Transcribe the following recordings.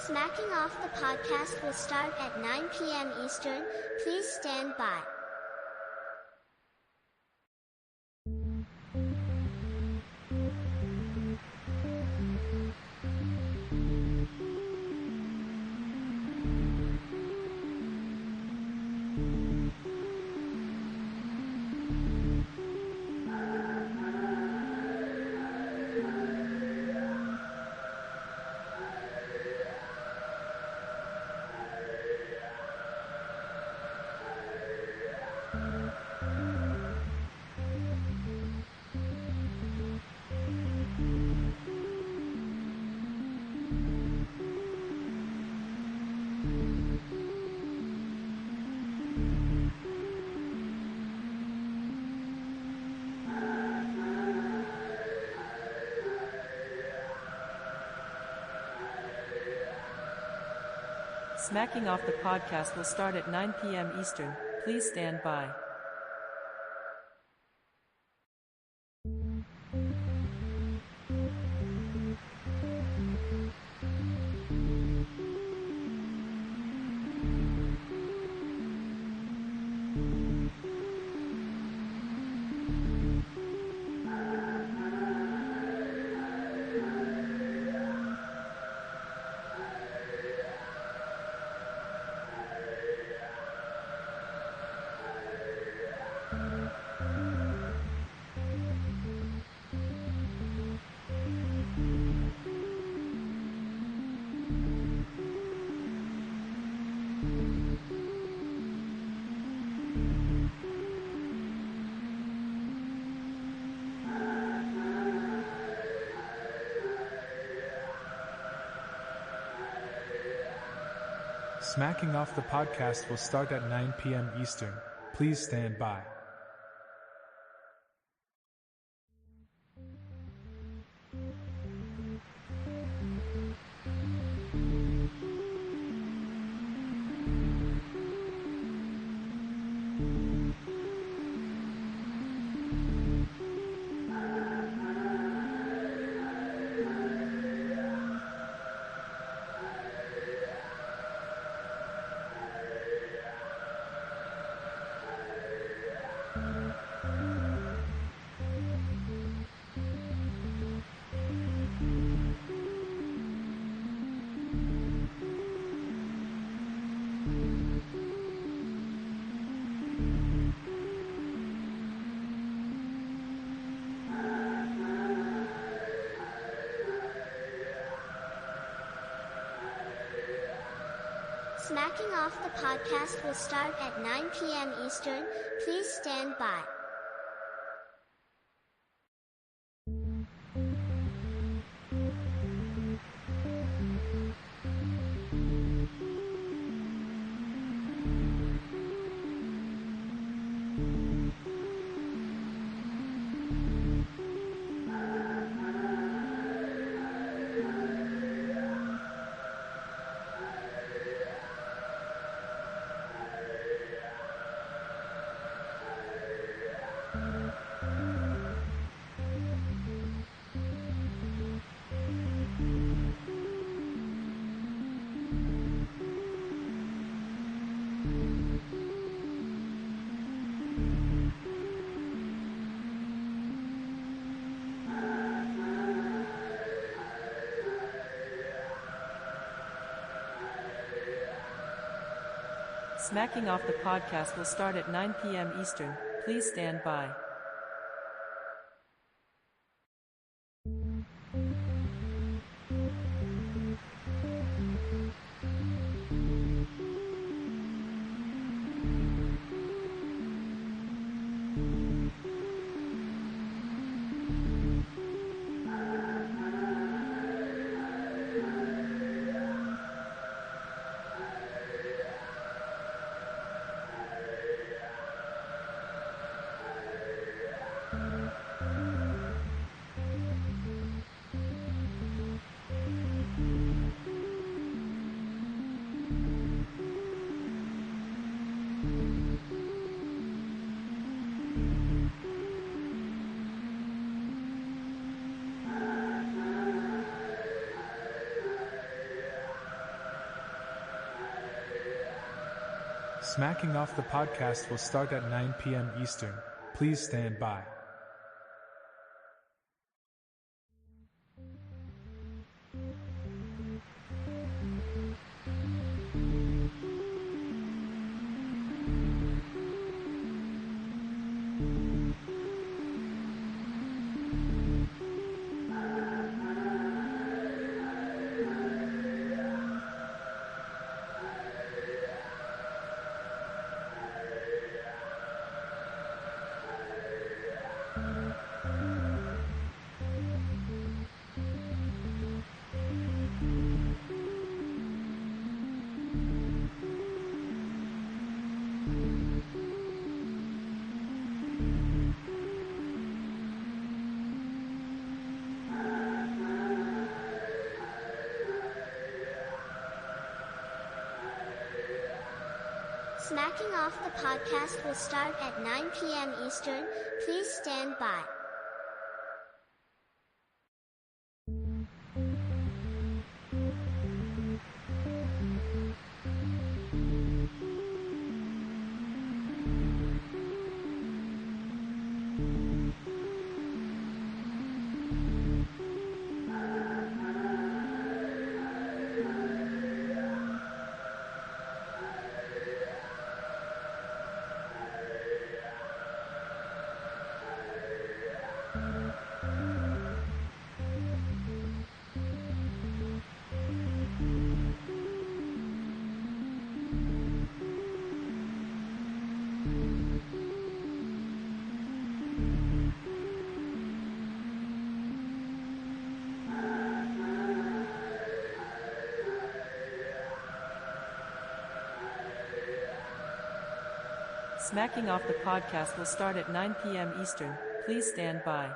Smacking Off the podcast will start at 9 p.m. Eastern. Please stand by. Smacking Off the podcast will start at 9 p.m. Eastern. Please stand by. Smacking Off the podcast will start at 9 p.m. Eastern. Please stand by. Smacking Off the podcast will start at 9 p.m. Eastern. Please stand by. Smacking Off the podcast will start at 9 p.m. Eastern. Please stand by. Smacking Off the podcast will start at 9 p.m. Eastern. Please stand by. Smacking Off the podcast will start at 9 p.m. Eastern. Please stand by. Smacking Off the podcast will start at 9 p.m. Eastern. Please stand by.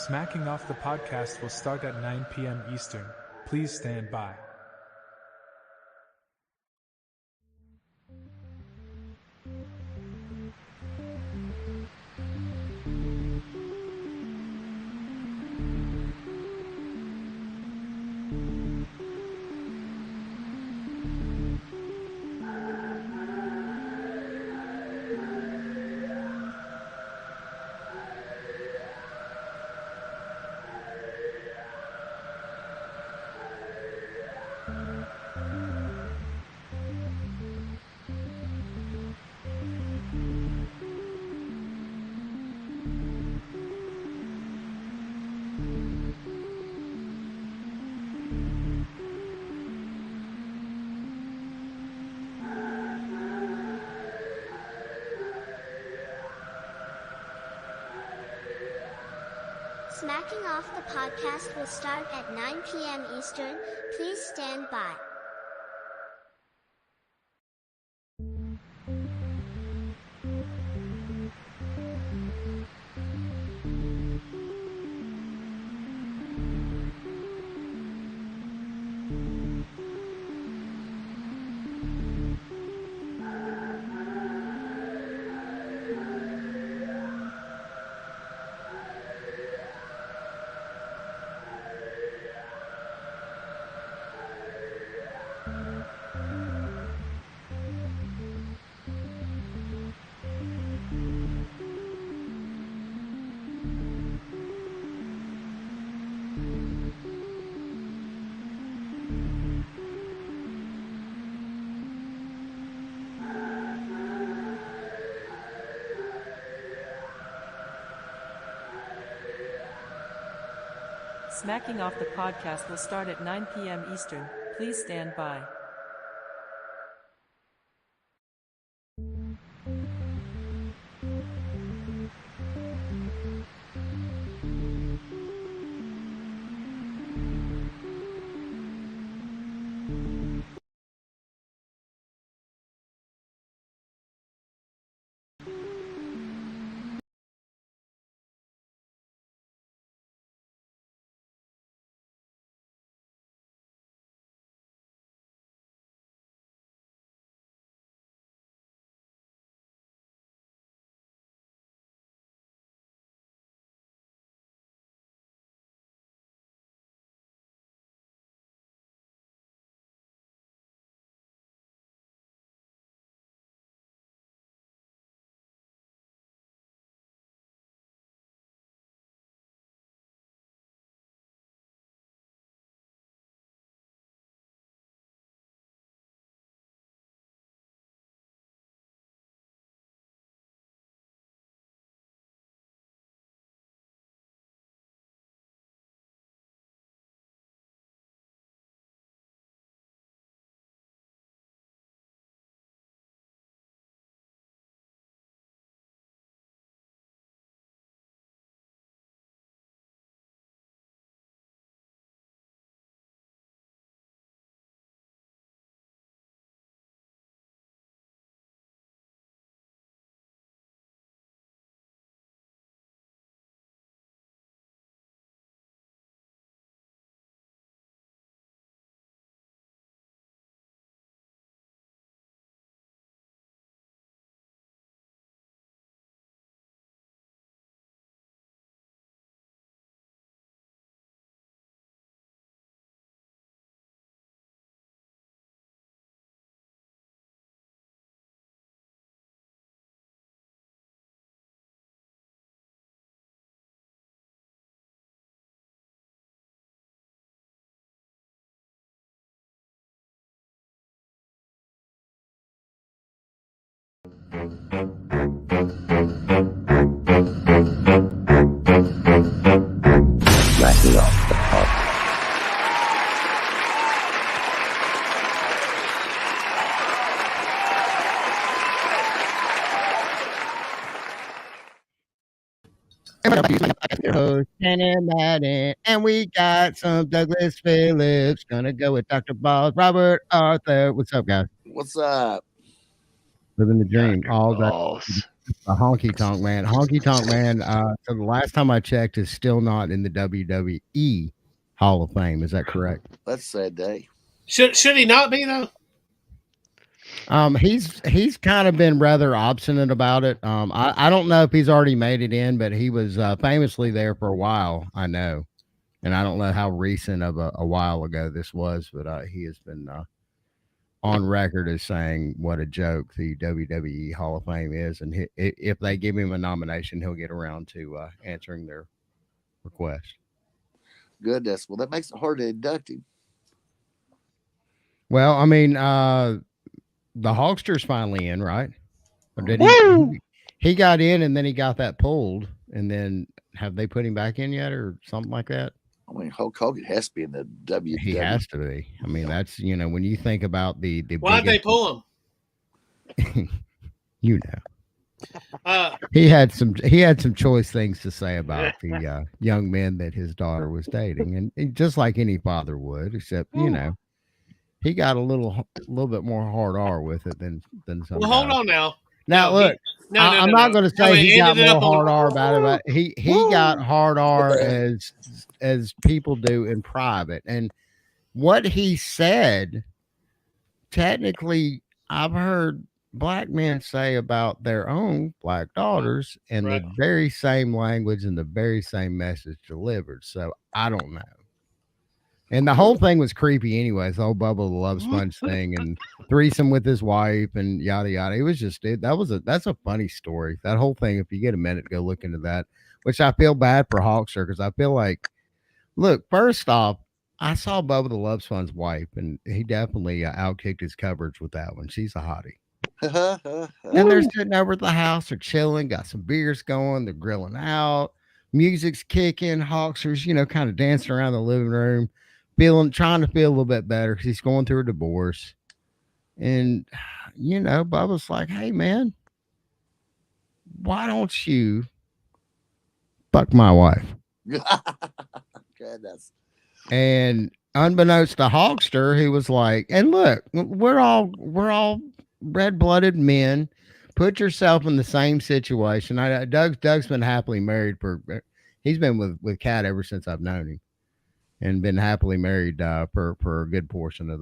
Smacking Off the podcast will start at 9 p.m. Eastern. Please stand by. Smacking Off the podcast will start at 9 p.m. Eastern. Please stand by. Smacking Off the podcast will start at 9 p.m. Eastern. Please stand by. Smacking Off the podcast. Shannon, Madden, and we got some Douglas Phillips. Gonna go with Dr. Balls, Robert Arthur. What's up, guys? What's up? Living the dream Dr. all day. Balls. A honky tonk man. Honky tonk man. So the last time I checked is still not in the WWE Hall of Fame. Is that correct? That's a sad day. Should he not be though? He's kind of been rather obstinate about it. I don't know if he's already made it in, but he was famously there for a while. I know, and I don't know how recent of a while ago this was, but he has been on record as saying what a joke the WWE Hall of Fame is, and if they give him a nomination, he'll get around to answering their request. Goodness. Well, that makes it hard to induct him. Well, I mean, the Hogster's finally in, right? Or did he got in and then he got that pulled, and then have they put him back in yet or something like that? I mean, Hulk Hogan has to be in the WWE. He has to be. I mean, that's, when you think about the Why'd they pull him? He had some choice things to say about the young men that his daughter was dating, and just like any father would, except he got a little bit more hard R with it than some. Well, hold on now. Now look, I'm not going to say he got more hard R about it, but he got hard R as people do in private, and what he said, technically, I've heard black men say about their own black daughters in the very same language and the very same message delivered. So I don't know. And the whole thing was creepy anyways, the whole Bubba the Love Sponge thing and threesome with his wife and yada yada. It was just that's a funny story. That whole thing, if you get a minute, go look into that. Which I feel bad for Hawkster, because I feel like, look, first off, I saw Bubba the Love Sponge's wife, and he definitely outkicked his coverage with that one. She's a hottie. And they're sitting over at the house, they're chilling, got some beers going, they're grilling out. Music's kicking. Hawkster's, kind of dancing around the living room, trying to feel a little bit better because he's going through a divorce. And, Bubba's like, hey, man, why don't you fuck my wife? Goodness. And unbeknownst to Hawkster, he was like, and look, we're all red-blooded men. Put yourself in the same situation. Doug's been happily married he's been with Kat ever since I've known him, and been happily married for a good portion of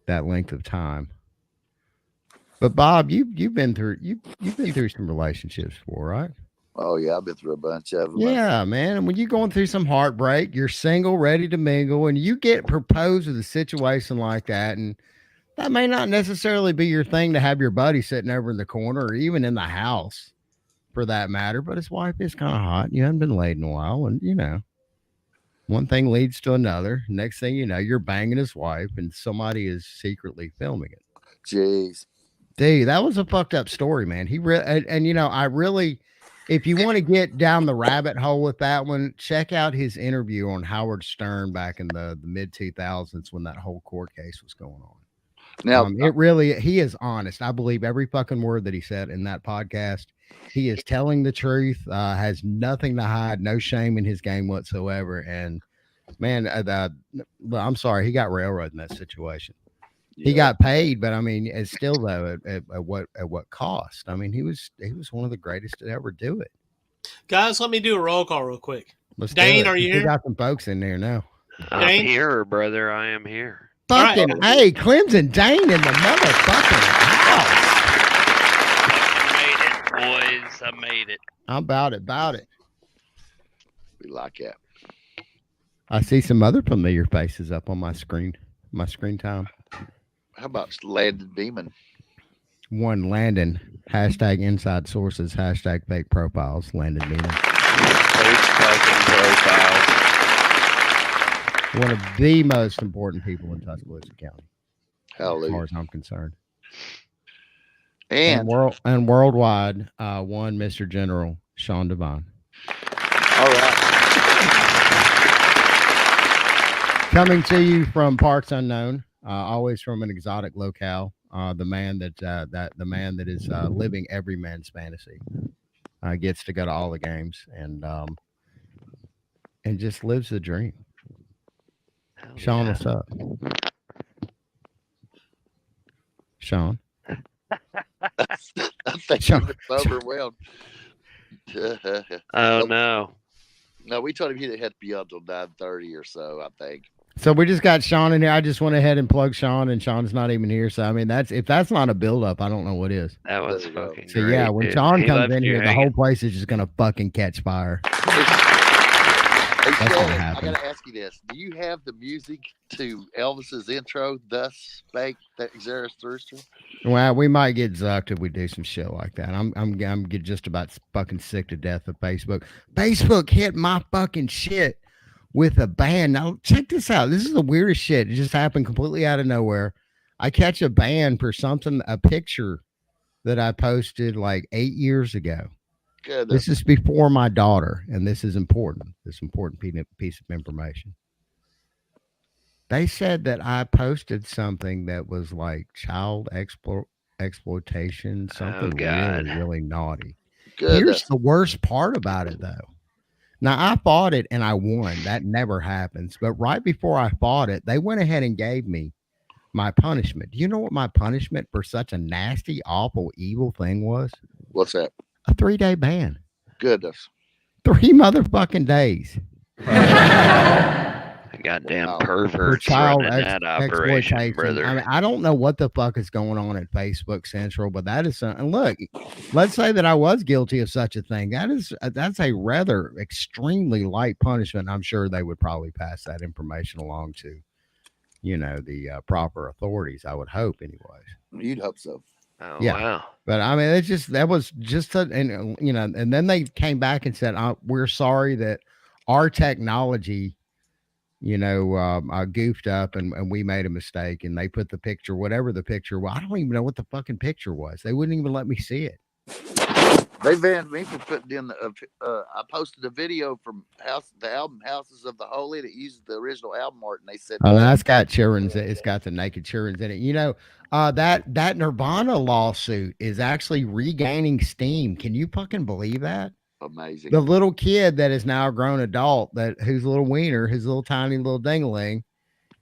that length of time. But Bob, you've been through some relationships before, right? Oh yeah, I've been through a bunch of them. Yeah, man. And when you're going through some heartbreak, you're single, ready to mingle, and you get proposed with a situation like that, and that may not necessarily be your thing to have your buddy sitting over in the corner or even in the house for that matter, but his wife is kind of hot. You haven't been laid in a while, and one thing leads to another. Next thing you know, you're banging his wife and somebody is secretly filming it. Jeez. Dude, that was a fucked up story, man. I really, if you want to get down the rabbit hole with that one, check out his interview on Howard Stern back in the mid 2000s when that whole court case was going on. Now, he is honest. I believe every fucking word that he said in that podcast. He is telling the truth, has nothing to hide, no shame in his game whatsoever. And man, I'm sorry, he got railroaded in that situation. Yeah. He got paid, but I mean, it's still though at what cost? I mean, he was one of the greatest to ever do it. Guys, let me do a roll call real quick. Dane, are you here? We got some folks in there now. I'm here, brother. I am here. Fucking hey, Clemson Dane in the motherfucking house. Boys, I made it. I'm about it. We like it. I see some other familiar faces up on my screen time. How about Landon Beamon? One Landon, hashtag inside sources, hashtag fake profiles, Landon Beamon. Fake fucking profiles. One of the most important people in Tuscaloosa County. Hallelujah. As far as I'm concerned. And worldwide, one Mr. General Sean Devine. All right. Coming to you from parts unknown, always from an exotic locale. The man that is living every man's fantasy, gets to go to all the games and just lives the dream. Hell Sean, yeah. what's up? Sean. I think he was overwhelmed. Oh no. No, we told him he had to be up till 9:30 or so, I think. So we just got Sean in here. I just went ahead and plugged Sean, and Sean's not even here. So I mean, if that's not a build up, I don't know what is. That was fucking So great, yeah, when dude. Sean He comes left in you here, the hanging. whole place is just gonna fucking catch fire. Hey, That's gonna Shannon, I happen. gotta ask you this: do you have the music to Elvis's intro? Thus spake that Zarathustra. Well, we might get zucked if we do some shit like that. I'm get just about fucking sick to death of Facebook. Facebook hit my fucking shit with a ban. Now check this out. This is the weirdest shit. It just happened completely out of nowhere. I catch a ban for a picture that I posted like 8 years ago. Good. This is before my daughter, and this is important. This important piece of information. They said that I posted something that was like child exploitation, something really, really naughty. Good. Here's the worst part about it, though. Now, I fought it and I won. That never happens. But right before I fought it, they went ahead and gave me my punishment. Do you know what my punishment for such a nasty, awful, evil thing was? What's that? A 3-day ban. Goodness. 3 motherfucking days. Goddamn For perverts child running that operation, exploitation. brother. I mean, I don't know what the fuck is going on at Facebook Central, but that is something. Look, let's say that I was guilty of such a thing. That's a rather extremely light punishment. I'm sure they would probably pass that information along to, the proper authorities. I would hope, anyways. You'd hope so. Oh, Yeah. wow. But I mean, and then they came back and said, we're sorry that our technology, goofed up and we made a mistake, and they put the picture, whatever the picture was. I don't even know what the fucking picture was. They wouldn't even let me see it. They banned me for putting in I posted a video from the album Houses of the Holy that uses the original album art, and they said, "Oh, that's got children's. It's got the naked children's in it." That Nirvana lawsuit is actually regaining steam. Can you fucking believe that? Amazing. The little kid that is now a grown adult, whose little wiener, his little tiny little dingaling,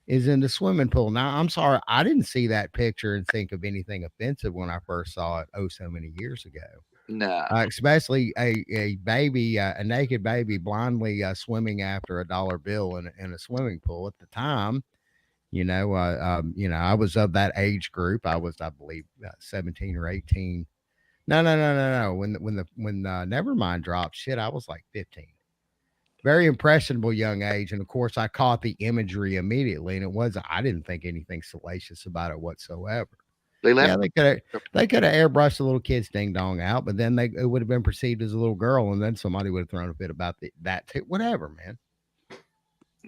is in the swimming pool. Now, I'm sorry, I didn't see that picture and think of anything offensive when I first saw it so many years ago. No, especially a baby, a naked baby, blindly swimming after a dollar bill in a swimming pool. At the time, I was of that age group. I was, I believe, 17 or 18. No. When Nevermind dropped, shit, I was like 15. Very impressionable young age, and of course, I caught the imagery immediately, and I didn't think anything salacious about it whatsoever. They could have airbrushed the little kid's ding dong out, but then it would have been perceived as a little girl, and then somebody would have thrown a fit about that too. Whatever, man.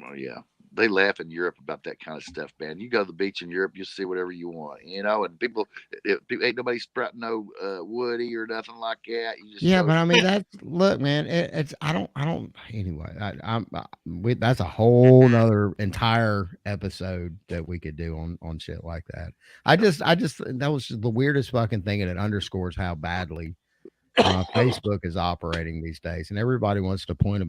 Well, yeah, they laugh in Europe about that kind of stuff, man. You go to the beach in Europe, you see whatever you want, and people ain't nobody sprouting no woody or nothing like that. You just but I mean look, man. I don't. Anyway, that's a whole nother entire episode that we could do on shit like that. I just that was the weirdest fucking thing, and it underscores how badly Facebook is operating these days, and everybody wants to point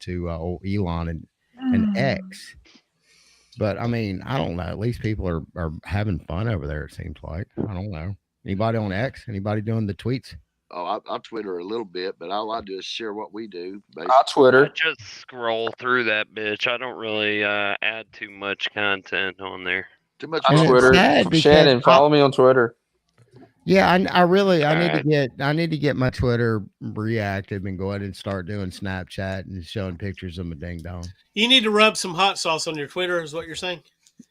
to old Elon and X. But I mean, I don't know. At least people are having fun over there. It seems like. I don't know. Anybody on X? Anybody doing the tweets? Oh, I Twitter a little bit, but all I do is share what we do. Basically. I Twitter. I just scroll through that bitch. I don't really add too much content on there. Too much on Twitter. Shannon, follow me on Twitter. Yeah, I need to get my Twitter reactive and go ahead and start doing Snapchat and showing pictures of my ding dong. You need to rub some hot sauce on your Twitter, is what you're saying?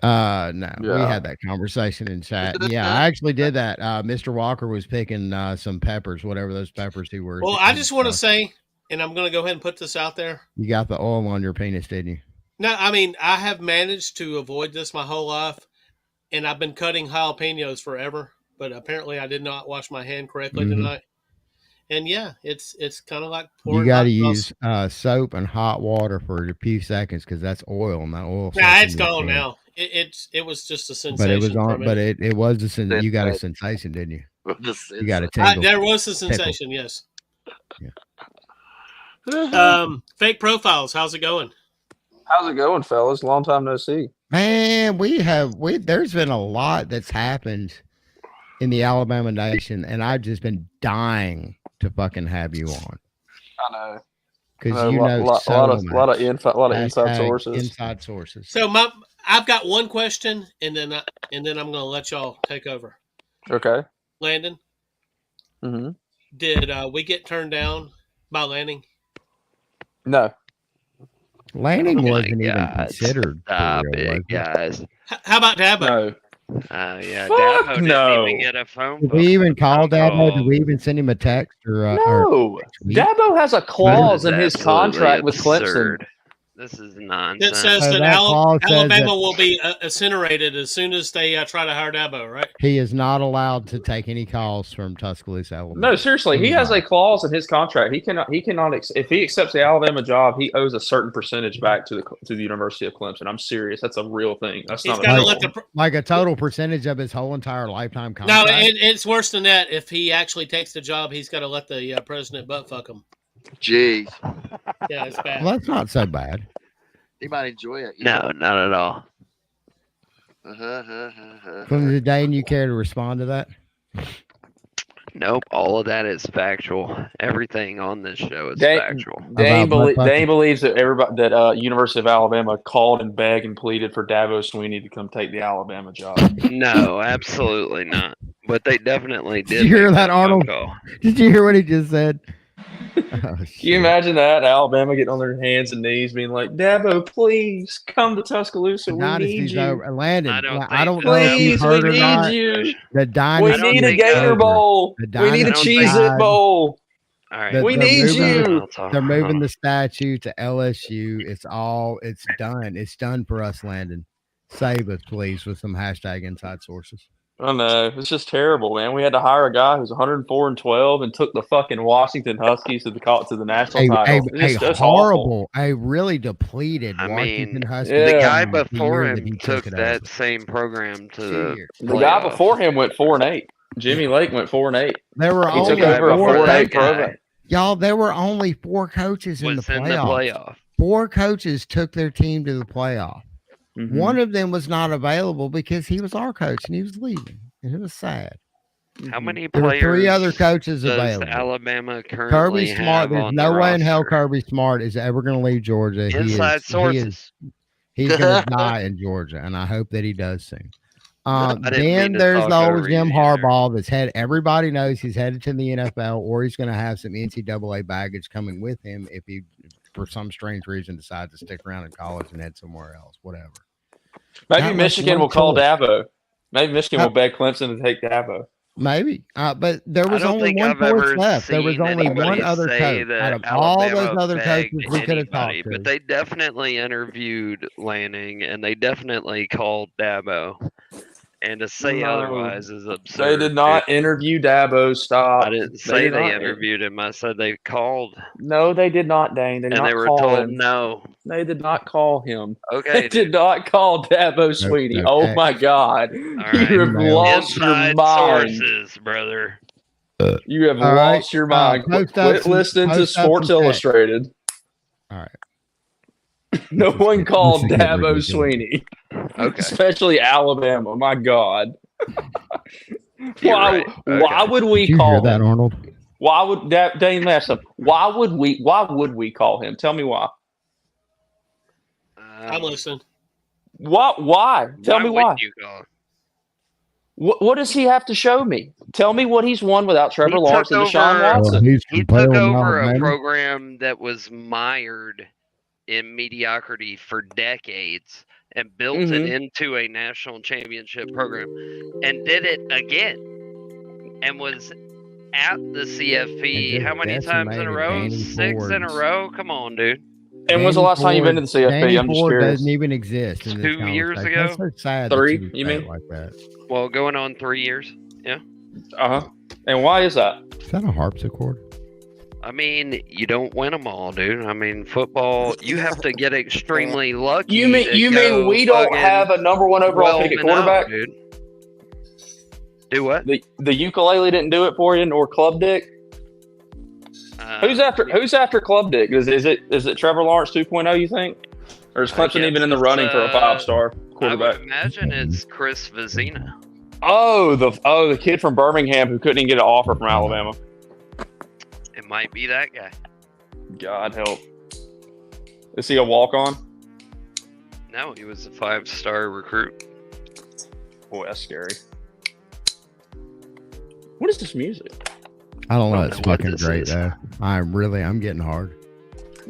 No, we had that conversation in chat. Yeah, I actually did that. Mr. Walker was picking some peppers, whatever those peppers he were. Well, I just want to say, and I'm going to go ahead and put this out there. You got the oil on your penis, didn't you? No, I mean, I have managed to avoid this my whole life, and I've been cutting jalapenos forever. But apparently I did not wash my hand correctly tonight. And yeah, it's kind of like pouring. You got to use soap and hot water for a few seconds because that's oil, and that oil. Nah, it's gone now. It was just a sensation. But it was on. But it was a sensation. You got a sensation, didn't you? You got a tingle. There was a sensation. Yes. Yeah. Fake profiles. How's it going? How's it going, fellas? Long time no see. Man, there's been a lot that's happened in the Alabama Nation, and I've just been dying to fucking have you on. I know, because a lot of inside sources. Inside sources. So I've got one question, and then I'm going to let y'all take over. Okay, Landon. Mm-hmm. Did we get turned down by Landing? No. Landing wasn't even considered. Stop it, guys. How about Dabo? No. Yeah, Dabo didn't even get a phone. Did we even call Dabo? Did we even send him a text? No. Dabo has a clause in his contract with Clemson. This is nonsense. It says that Alabama will be incinerated as soon as they try to hire Dabo, right? He is not allowed to take any calls from Tuscaloosa, Alabama. No, seriously, he has a clause in his contract. He cannot. If he accepts the Alabama job, he owes a certain percentage back to the University of Clemson. I'm serious. That's a real thing. That's not like a total percentage of his whole entire lifetime contract. No, it's worse than that. If he actually takes the job, he's got to let the president butt fuck him. Jeez. Yeah, it's bad. Well, that's not so bad. He might enjoy it. No, not at all. From the Dane, you care to respond to that? Nope. All of that is factual. Everything on this show is factual. Dane believes that University of Alabama called and begged and pleaded for Dabo Sweeney to come take the Alabama job. No, absolutely not. But they definitely did. Did you hear that, Arnold? Did you hear what he just said? Can you imagine that? Alabama getting on their hands and knees being like, Dabo, please come to Tuscaloosa. We need you. Landon, I don't know if you've heard or not. The dynasty. We need a Gator Bowl. We need a Cheez-It Bowl. All right. We need you. They're moving the statue to LSU. It's done. It's done for us, Landon. Save us, please, with some hashtag inside sources. I know. It's just terrible, man. We had to hire a guy who's 104-12 and took the fucking Washington Huskies to the national title. It's horrible. A really depleted Washington Huskies. The guy before him took that same program to the guy before him went 4-8. Jimmy Lake went 4-8. There were he took over a 4-8 program. Y'all, there were only 4 coaches in the playoff. 4 coaches took their team to the playoff. Mm-hmm. One of them was not available because he was our coach and he was leaving. And it was sad. How many there players? Were 3 other coaches does available. Alabama currently Kirby Smart. There's no way in hell roster? Kirby Smart is ever going to leave Georgia. Inside sources. He's going to die in Georgia, and I hope that he does soon. Then there's the old Jim Harbaugh that's everybody knows he's headed to the NFL, or he's going to have some NCAA baggage coming with him if he, for some strange reason, decides to stick around in college and head somewhere else, whatever. Maybe Michigan will call Dabo. Maybe Michigan will beg Clemson to take Dabo. Maybe, but there was only one coach left. There was only one other coach out of all those other coaches we could have talked to. But they definitely interviewed Lanning, and they definitely called Dabo. And to say otherwise is absurd. They did not interview Dabo. Stop. I didn't say they interviewed him. I said they called. No, they did not, Dane. They were told no. They did not call him. Okay. They did not call Dabo Sweeney. Okay. Oh, my God. All right. You have lost your mind. Sources, brother. You have lost your mind. Quit listening to Sports Illustrated. All right. No one called Dabo Sweeney. Okay. Especially Alabama. My God. Why would we Did you call hear that, him? Arnold? Why would Dane last up? Why would we call him? Tell me why. I'm listening. Why? Tell me why. You call him? What does he have to show me? Tell me what he's won without Trevor Lawrence and Deshaun Watson. He took over a program that was mired in mediocrity for decades and built it into a national championship program and did it again and was at the CFP how many times in a row? 6 in a row? Come on, dude. And when's the last time you've been to the CFP? I'm just curious. Doesn't even exist. In 2 years ago? That's so sad. 3, you mean? Like that. Well, going on 3 years. Yeah. Uh-huh. And why is that? Is that a harpsichord? I mean, you don't win them all, dude. I mean, football, you have to get extremely lucky. You mean we don't have a number 1 overall pick at quarterback? Dude. Do what? The ukulele didn't do it for you, nor Club Dick. Who's after Club Dick? Is it Trevor Lawrence 2.0? You think, or is Clemson even in the running for a 5-star quarterback? I would imagine it's Chris Vizina. Oh, the kid from Birmingham who couldn't even get an offer from Alabama. It might be that guy. God help. Is he a walk-on? No, he was a 5-star recruit. Boy, that's scary. What is this music? I don't know. It's fucking great, though. I'm getting hard.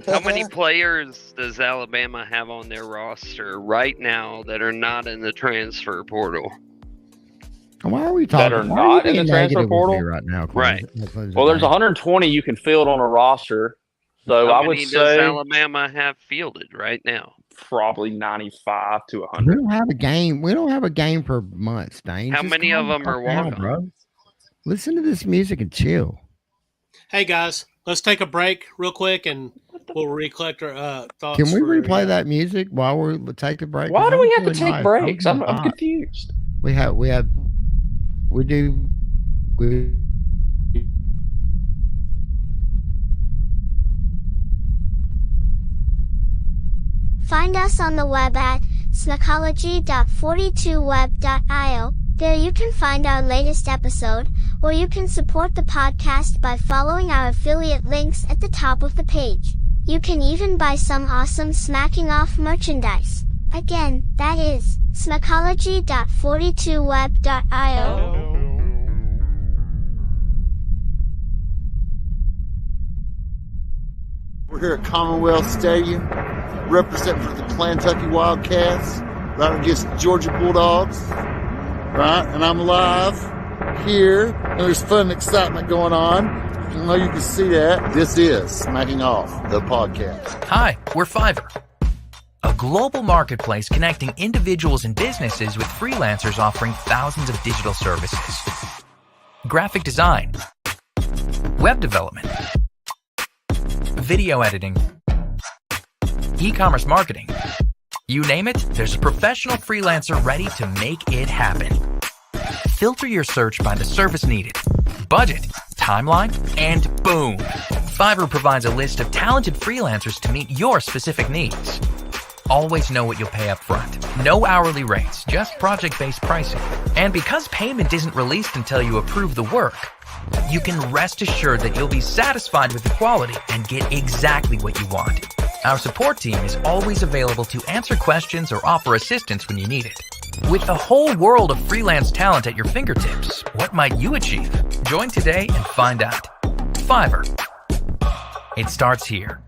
How many players does Alabama have on their roster right now that are not in the transfer portal? Why are we talking? That are not in the transfer portal right now? Right. Well, there's 120 you can field on a roster. So I would say does Alabama have fielded right now? Probably 95 to 100. We don't have a game. We don't have a game for months, Dane. How many of them are walk-on? Listen to this music and chill. Hey guys, let's take a break real quick and we'll recollect our thoughts. Can we replay that music while we take a break? Why do we have to take breaks? I'm confused. We do. Find us on the web at snackology.42web.io. There you can find our latest episode, or you can support the podcast by following our affiliate links at the top of the page. You can even buy some awesome Smacking Off merchandise. Again, that is snackology.42web.io. We're here at Commonwealth Stadium, representing for the Kentucky Wildcats, right against the Georgia Bulldogs. Right, and I'm live here, and there's fun and excitement going on. I know you can see that. This is Smacking Off, the podcast. Hi, we're Fiverr. a global marketplace connecting individuals and businesses with freelancers offering thousands of digital services. Graphic design, web development, video editing, e-commerce marketing. You name it, there's a professional freelancer ready to make it happen. Filter your search by the service needed, budget, timeline, and boom! Fiverr provides a list of talented freelancers to meet your specific needs. Always know what you'll pay up front. No hourly rates, just project-based pricing. And because payment isn't released until you approve the work, you can rest assured that you'll be satisfied with the quality and get exactly what you want. Our support team is always available to answer questions or offer assistance when you need it. With the whole world of freelance talent at your fingertips, what might you achieve? Join today and find out. Fiverr. It starts here.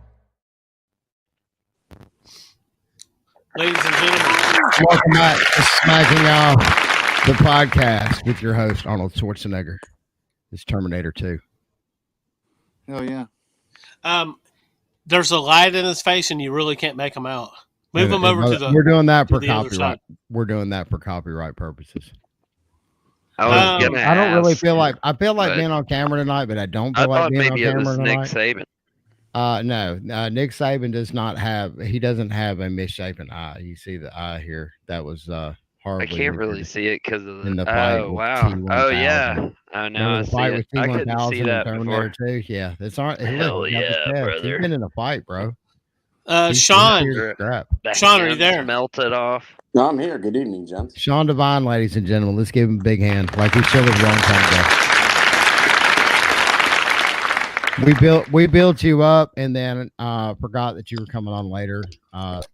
Ladies and gentlemen, welcome back to Smacking Off the Podcast with your host, Arnold Schwarzenegger. It's Terminator 2. Hell yeah. There's a light in his face, and you really can't make him out. Move him over to the. We're doing that for copyright. We're doing that for copyright purposes. I don't really feel like being on camera tonight, but I don't feel like being on camera tonight. Nick Saban. No, Nick Saban does not have. He doesn't have a misshapen eye. You see the eye here? That was horribly. I can't really see it because of the fight. Oh wow! T1000. Oh yeah! Oh no! I see it. I couldn't see that before. Too. Yeah, that's all right. Hell yeah, brother! You've been in a fight, bro. Sean, Sean, are you there? Melted off. No, I'm here. Good evening, gents. Sean Devine, ladies and gentlemen. Let's give him a big hand, like we should have a long time ago. We built you up, and then forgot that you were coming on later.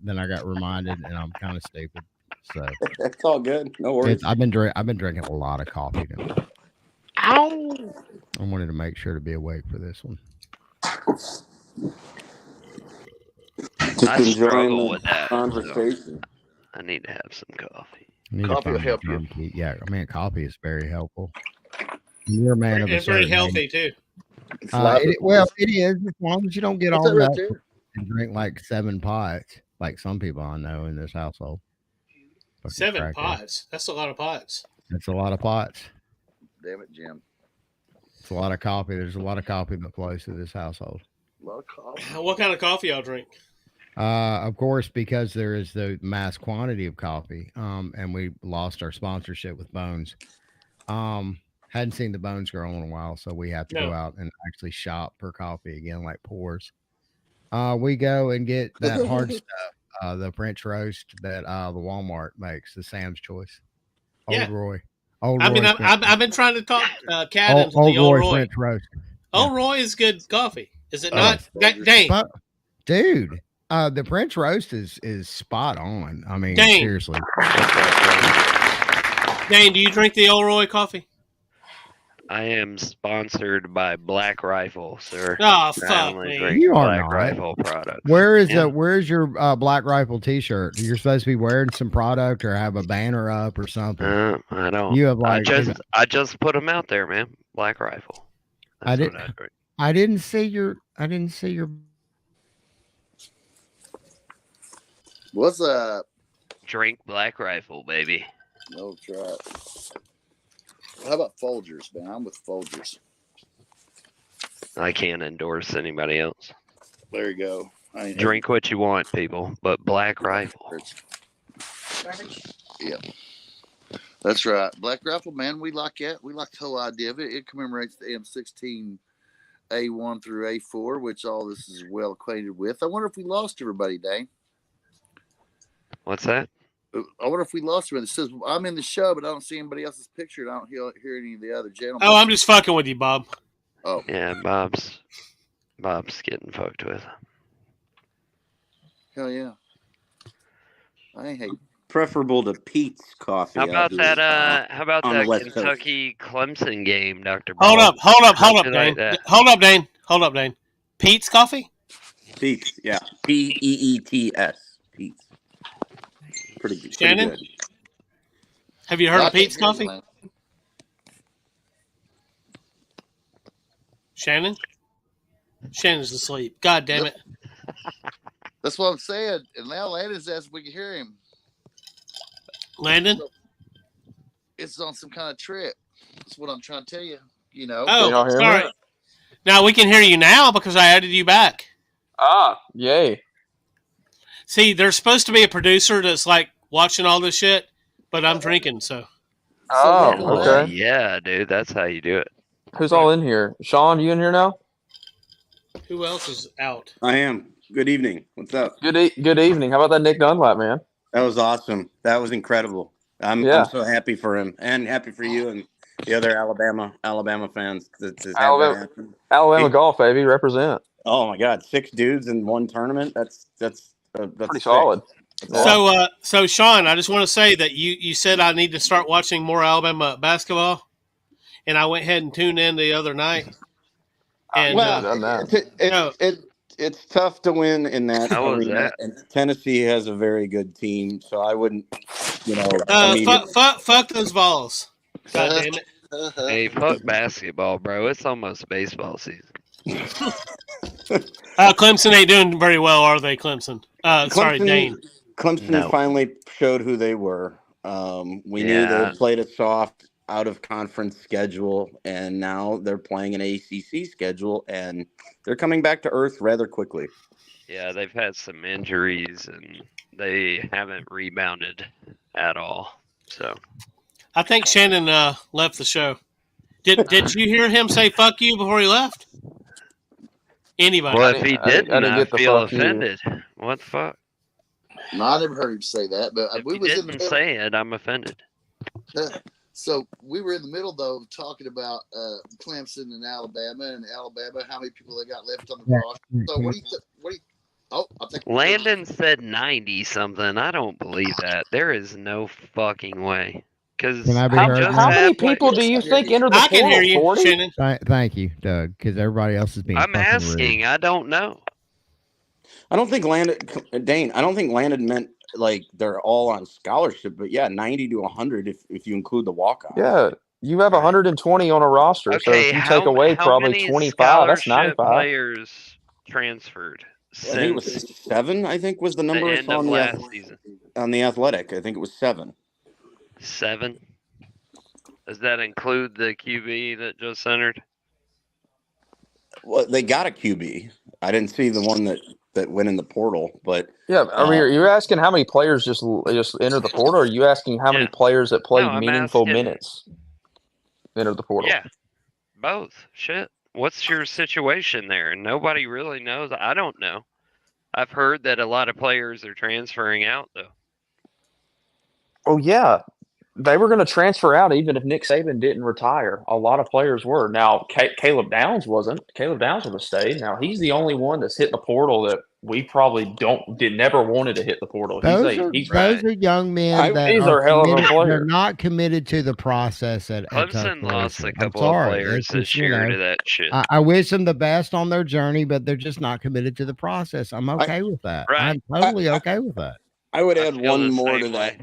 Then I got reminded, and I'm kind of stupid. So it's all good. No worries. I've been drinking a lot of coffee now. Ow! I wanted to make sure to be awake for this one. I struggle with that conversation. So I need to have some coffee. Coffee will help you. Yeah, I mean, coffee is very helpful. You're a man of a It's very healthy too. It is as long as you don't get all that and drink like 7 pots, like some people I know in this household. 7 pots. That's a lot of pots. That's a lot of pots. Damn it, Jim. It's a lot of coffee. There's a lot of coffee that flows through this household. A lot of coffee. What kind of coffee y'all drink? Of course, because there is the mass quantity of coffee, and we lost our sponsorship with Bones. Hadn't seen the Bones Girl in a while, so we have to go out and actually shop for coffee again, like Pours. We go and get that hard stuff, the French roast that the Walmart makes, the Sam's Choice. Old Roy. I've been trying to talk Cat into the Old Roy. French roast. Old Roy is good coffee, is it not? Dane, dude. The French roast is spot on. I mean, Dane. Seriously. Dane, do you drink the Old Roy coffee? I am sponsored by Black Rifle, sir. Oh, fuck me. You are Black not. Rifle product. Where's your Black Rifle t-shirt? You're supposed to be wearing some product or have a banner up or something. I don't. You have I just put them out there, man. Black Rifle. I didn't see your What's up? Drink Black Rifle, baby. No try. How about Folgers, man? I'm with Folgers. I can't endorse anybody else. There you go. Drink what you want, people, but Black Rifle. Yeah. That's right. Black Rifle, man, we like that. We like the whole idea of it. It commemorates the M16 A1 through A4, which all this is well acquainted with. I wonder if we lost everybody, Dane. What's that? I wonder if we lost him. It says I'm in the show, but I don't see anybody else's picture. And I don't hear any of the other gentlemen. Oh, I'm just fucking with you, Bob. Oh, yeah, Bob's getting fucked with. Hell yeah! I hate. Preferable to Pete's coffee. How about that? How about that Kentucky Clemson game, Dr. Hold up, Dane. Hold up, Dane. Pete's coffee. Pete's, yeah. Peets. Pete's. Pretty good. Shannon, pretty good. Have you heard of Pete's coffee? Shannon? Shannon's asleep. God damn it. That's what I'm saying. And now Landon's asked if we can hear him. Landon? It's on some kind of trip. That's what I'm trying to tell you. You know. Oh, sorry. Now we can hear you now because I added you back. Ah, yay. See, there's supposed to be a producer that's like watching all this shit, but I'm drinking, so. Oh, okay. Yeah, dude, that's how you do it. Who's all in here? Sean, you in here now? Who else is out? I am. Good evening. What's up? Good evening. How about that Nick Dunlap, man? That was awesome. That was incredible. I'm so happy for him and happy for you and the other Alabama fans. Alabama golf, baby, represent. Oh my God, 6 dudes in one tournament. That's pretty solid. So Sean, I just want to say that you said I need to start watching more Alabama basketball, and I went ahead and tuned in the other night. And it's tough to win in that How was arena. that? And Tennessee has a very good team, so I wouldn't, fuck those balls. God damn it. Hey, fuck basketball, bro. It's almost baseball season. Clemson ain't doing very well, are they, Clemson? Sorry, Dane. Clemson finally showed who they were. We knew they played a soft, out-of-conference schedule, and now they're playing an ACC schedule, and they're coming back to earth rather quickly. Yeah, they've had some injuries, and they haven't rebounded at all. So, I think Shannon left the show. Did you hear him say "fuck you" before he left? Anybody? Well, if he didn't, I feel offended. What the fuck? No, I never heard him say that, but if he didn't say it, I'm offended. So we were in the middle, though, talking about Clemson and Alabama, how many people they got left on the roster. So what do you I think Landon said 90 something. I don't believe that. There is no fucking way. Because how many people do you think entered the portal? I can hear you, 40? Shannon. Thank you, Doug, because everybody else is being. I'm asking. Rude. I don't know. I don't think Dane. I don't think Landon meant like they're all on scholarship, but 90 to 100 if you include the walk-ons. Yeah, you have 120 on a roster, so if you take away probably 25, that's 95 players transferred. I think it was 7. I think was the number on the last season. On the Athletic. I think it was 7. 7. Does that include the QB that just entered? Well, they got a QB. I didn't see the one that went in the portal, but I mean, you're asking how many players just entered the portal, or are you asking how many players that played meaningful minutes entered the portal? Yeah, both. Shit. What's your situation there? Nobody really knows. I don't know. I've heard that a lot of players are transferring out, though. Oh, yeah. They were going to transfer out even if Nick Saban didn't retire. A lot of players were. Now, Caleb Downs wasn't. Caleb Downs would have stayed. Now, he's the only one that's hit the portal that we probably never wanted to hit the portal. Those are young men that these are hell of a players. They're not committed to the process at Clemson lost a couple of players this year to that shit. I wish them the best on their journey, but they're just not committed to the process. I'm okay with that. Right. I'm totally okay with that. I would add one more to that.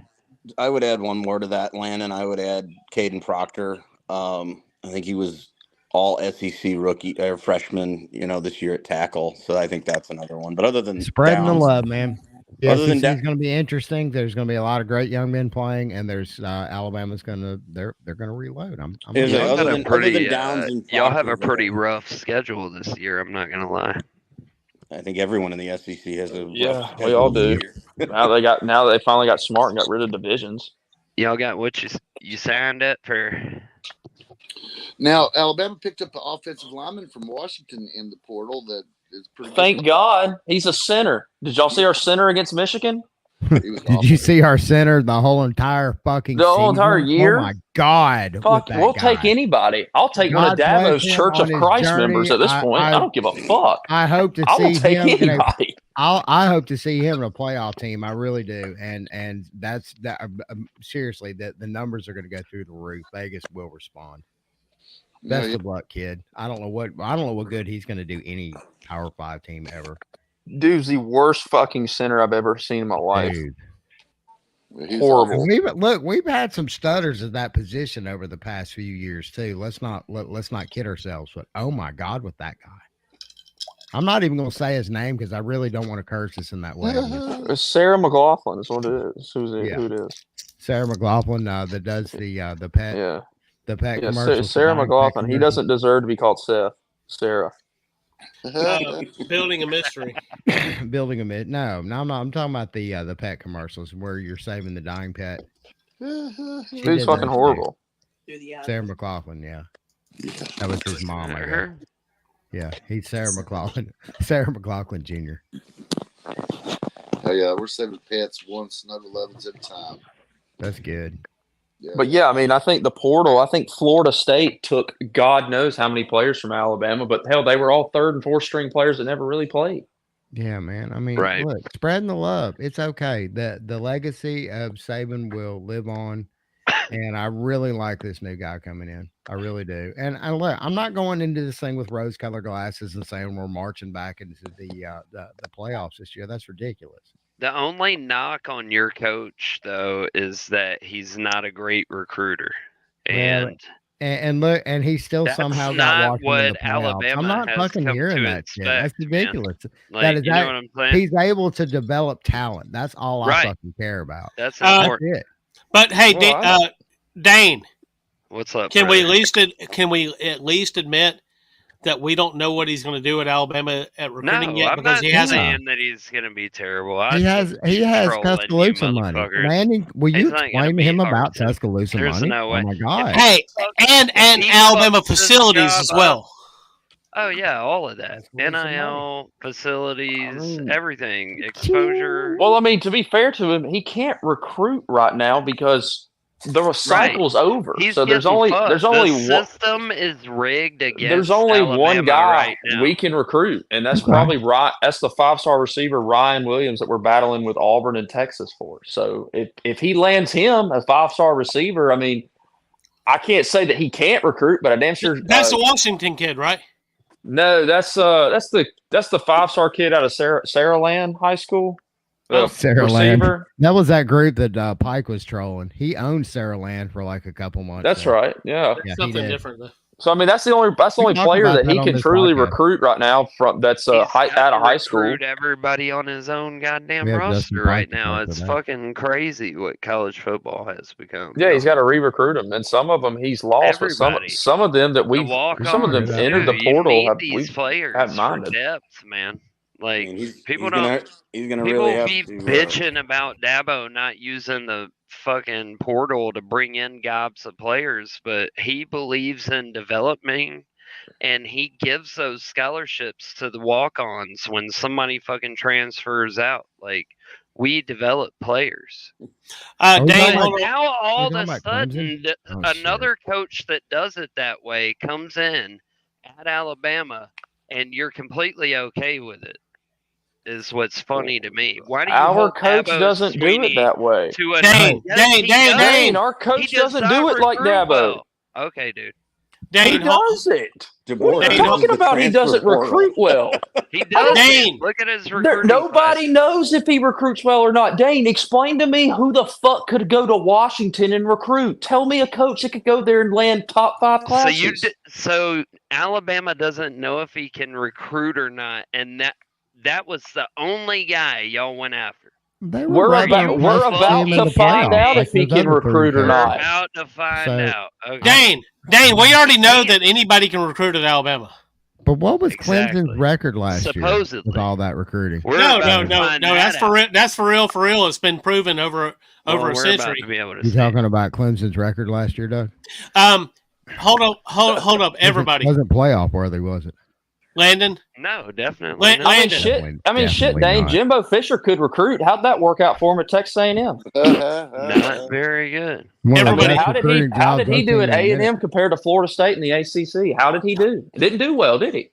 I would add one more to that, Landon. I would add Caden Proctor. I think he was all SEC rookie or freshman, this year at tackle. So I think that's another one. But other than spreading Downs, the love, man. The other SEC than is going to be interesting. There's going to be a lot of great young men playing, and there's Alabama's going to they're going to reload. Y'all have a pretty rough schedule this year. I'm not going to lie. I think everyone in the SEC has a rough we all do. Now they finally got smart and got rid of divisions. Y'all got what you signed up for. Now Alabama picked up an offensive lineman from Washington in the portal that is pretty good. Thank God. He's a center. Did y'all see our center against Michigan? Did you see our center the whole entire fucking whole entire year? Oh my God. Fuck, we'll take anybody. I'll take one of Dabo's Church of Christ members at this point. I don't give a fuck. I hope to I see will take him anybody. I hope to see him in a playoff team. I really do. And that's that. Seriously, the numbers are going to go through the roof. Vegas will respond. Best of luck, kid. I don't know what good he's going to do any Power 5 team ever. Dude's the worst fucking center I've ever seen in my life. Dude. Horrible. We've had some stutters at that position over the past few years too. Let's not kid ourselves. But oh my God, with that guy. I'm not even going to say his name because I really don't want to curse us in that way. It's Sarah McLaughlin is what it is. Who it is? Sarah McLaughlin that does the pet. Yeah. The pet Yeah, commercial. Sarah McLaughlin. He doesn't deserve to be called Seth. Sarah. Building a mystery. Building a myth. No, I'm not. I'm talking about the pet commercials where you're saving the dying pet. Dude's fucking horrible. Sarah McLaughlin, yeah. That was his mom, I guess. Yeah, he's Sarah McLaughlin. Sarah McLaughlin Jr. Oh yeah, we're saving pets one Snug 11s at a time. That's good. Yeah. But yeah, I mean, I think the portal. I think Florida State took God knows how many players from Alabama, but hell, they were all 3rd and 4th string players that never really played. Yeah, man. I mean, look, spreading the love. It's okay. The legacy of Saban will live on. And I really like this new guy coming in. I really do. And look, I'm not going into this thing with rose-colored glasses and saying we're marching back into the playoffs this year. That's ridiculous. The only knock on your coach, though, is that he's not a great recruiter. And look, and he still somehow got what in the playoffs. Alabama I'm not has fucking come hearing to that expect, shit. That's ridiculous. Like, that is you know what I'm saying? He's able to develop talent. That's all I fucking care about. That's important. That's it. But hey, Dane, what's up? Can we at least admit that we don't know what he's going to do at Alabama at recruiting yet? I'm because not he hasn't. saying that he's going to be terrible. He has Tuscaloosa money. Landon, will you explain to him about Tuscaloosa money? No way. Oh my God! Hey, and Alabama facilities as well. Oh yeah, all of that. NIL, facilities, everything, exposure. Well, I mean, to be fair to him, he can't recruit right now because the cycle's over. So there's only the system is rigged against. There's only Alabama one guy right now. we can recruit, and that's probably that's the 5-star receiver Ryan Williams that we're battling with Auburn and Texas for. So if he lands him a 5-star receiver, I mean, I can't say that he can't recruit, but I damn sure that's the Washington kid, right? No, that's the 5-star kid out of Saraland High School. Saraland. That was that group that Pike was trolling. He owned Saraland for like a couple months. That's right. Yeah. Something different though. So I mean, that's the only player that he can truly recruit right now out of high school. Recruit everybody on his own goddamn roster right now. It's fucking crazy what college football has become. Yeah, he's got to re-recruit them, and some of them he's lost. Everybody. But some of them that some of them entered the portal. These players for depth, man. Like people he's gonna really have be bitching about Dabo not using the fucking portal to bring in gobs of players, but he believes in developing and he gives those scholarships to the walk-ons when somebody fucking transfers out. Like, we develop players. Dane, now all of a sudden another coach that does it that way comes in at Alabama and you're completely okay with it. Is what's funny to me. Why do you our coach doesn't do it that way? Dane, our coach doesn't do it like Dabo. Well. Okay, dude. He does it. What are you talking about? He doesn't recruit well. He does. Dane, look at his recruiting. Nobody knows if he recruits well or not. Dane, explain to me who the fuck could go to Washington and recruit. Tell me a coach that could go there and land top 5 classes. So Alabama doesn't know if he can recruit or not, and that was the only guy y'all went after. We're about to find out if he can recruit or not. We're about to find out. Okay. Dane, we already know that anybody can recruit at Alabama. But what was Clemson's record last year with all that recruiting? No. That's for real. It's been proven over a century. You talking about Clemson's record last year, Doug? Hold up, everybody. It wasn't playoff worthy, was it? Landon? No, definitely. Landon. I mean, shit, Dane. Jimbo Fisher could recruit. How'd that work out for him at Texas A&M? Not very good. How did he do at A&M compared to Florida State and the ACC? How did he do? Didn't do well, did he?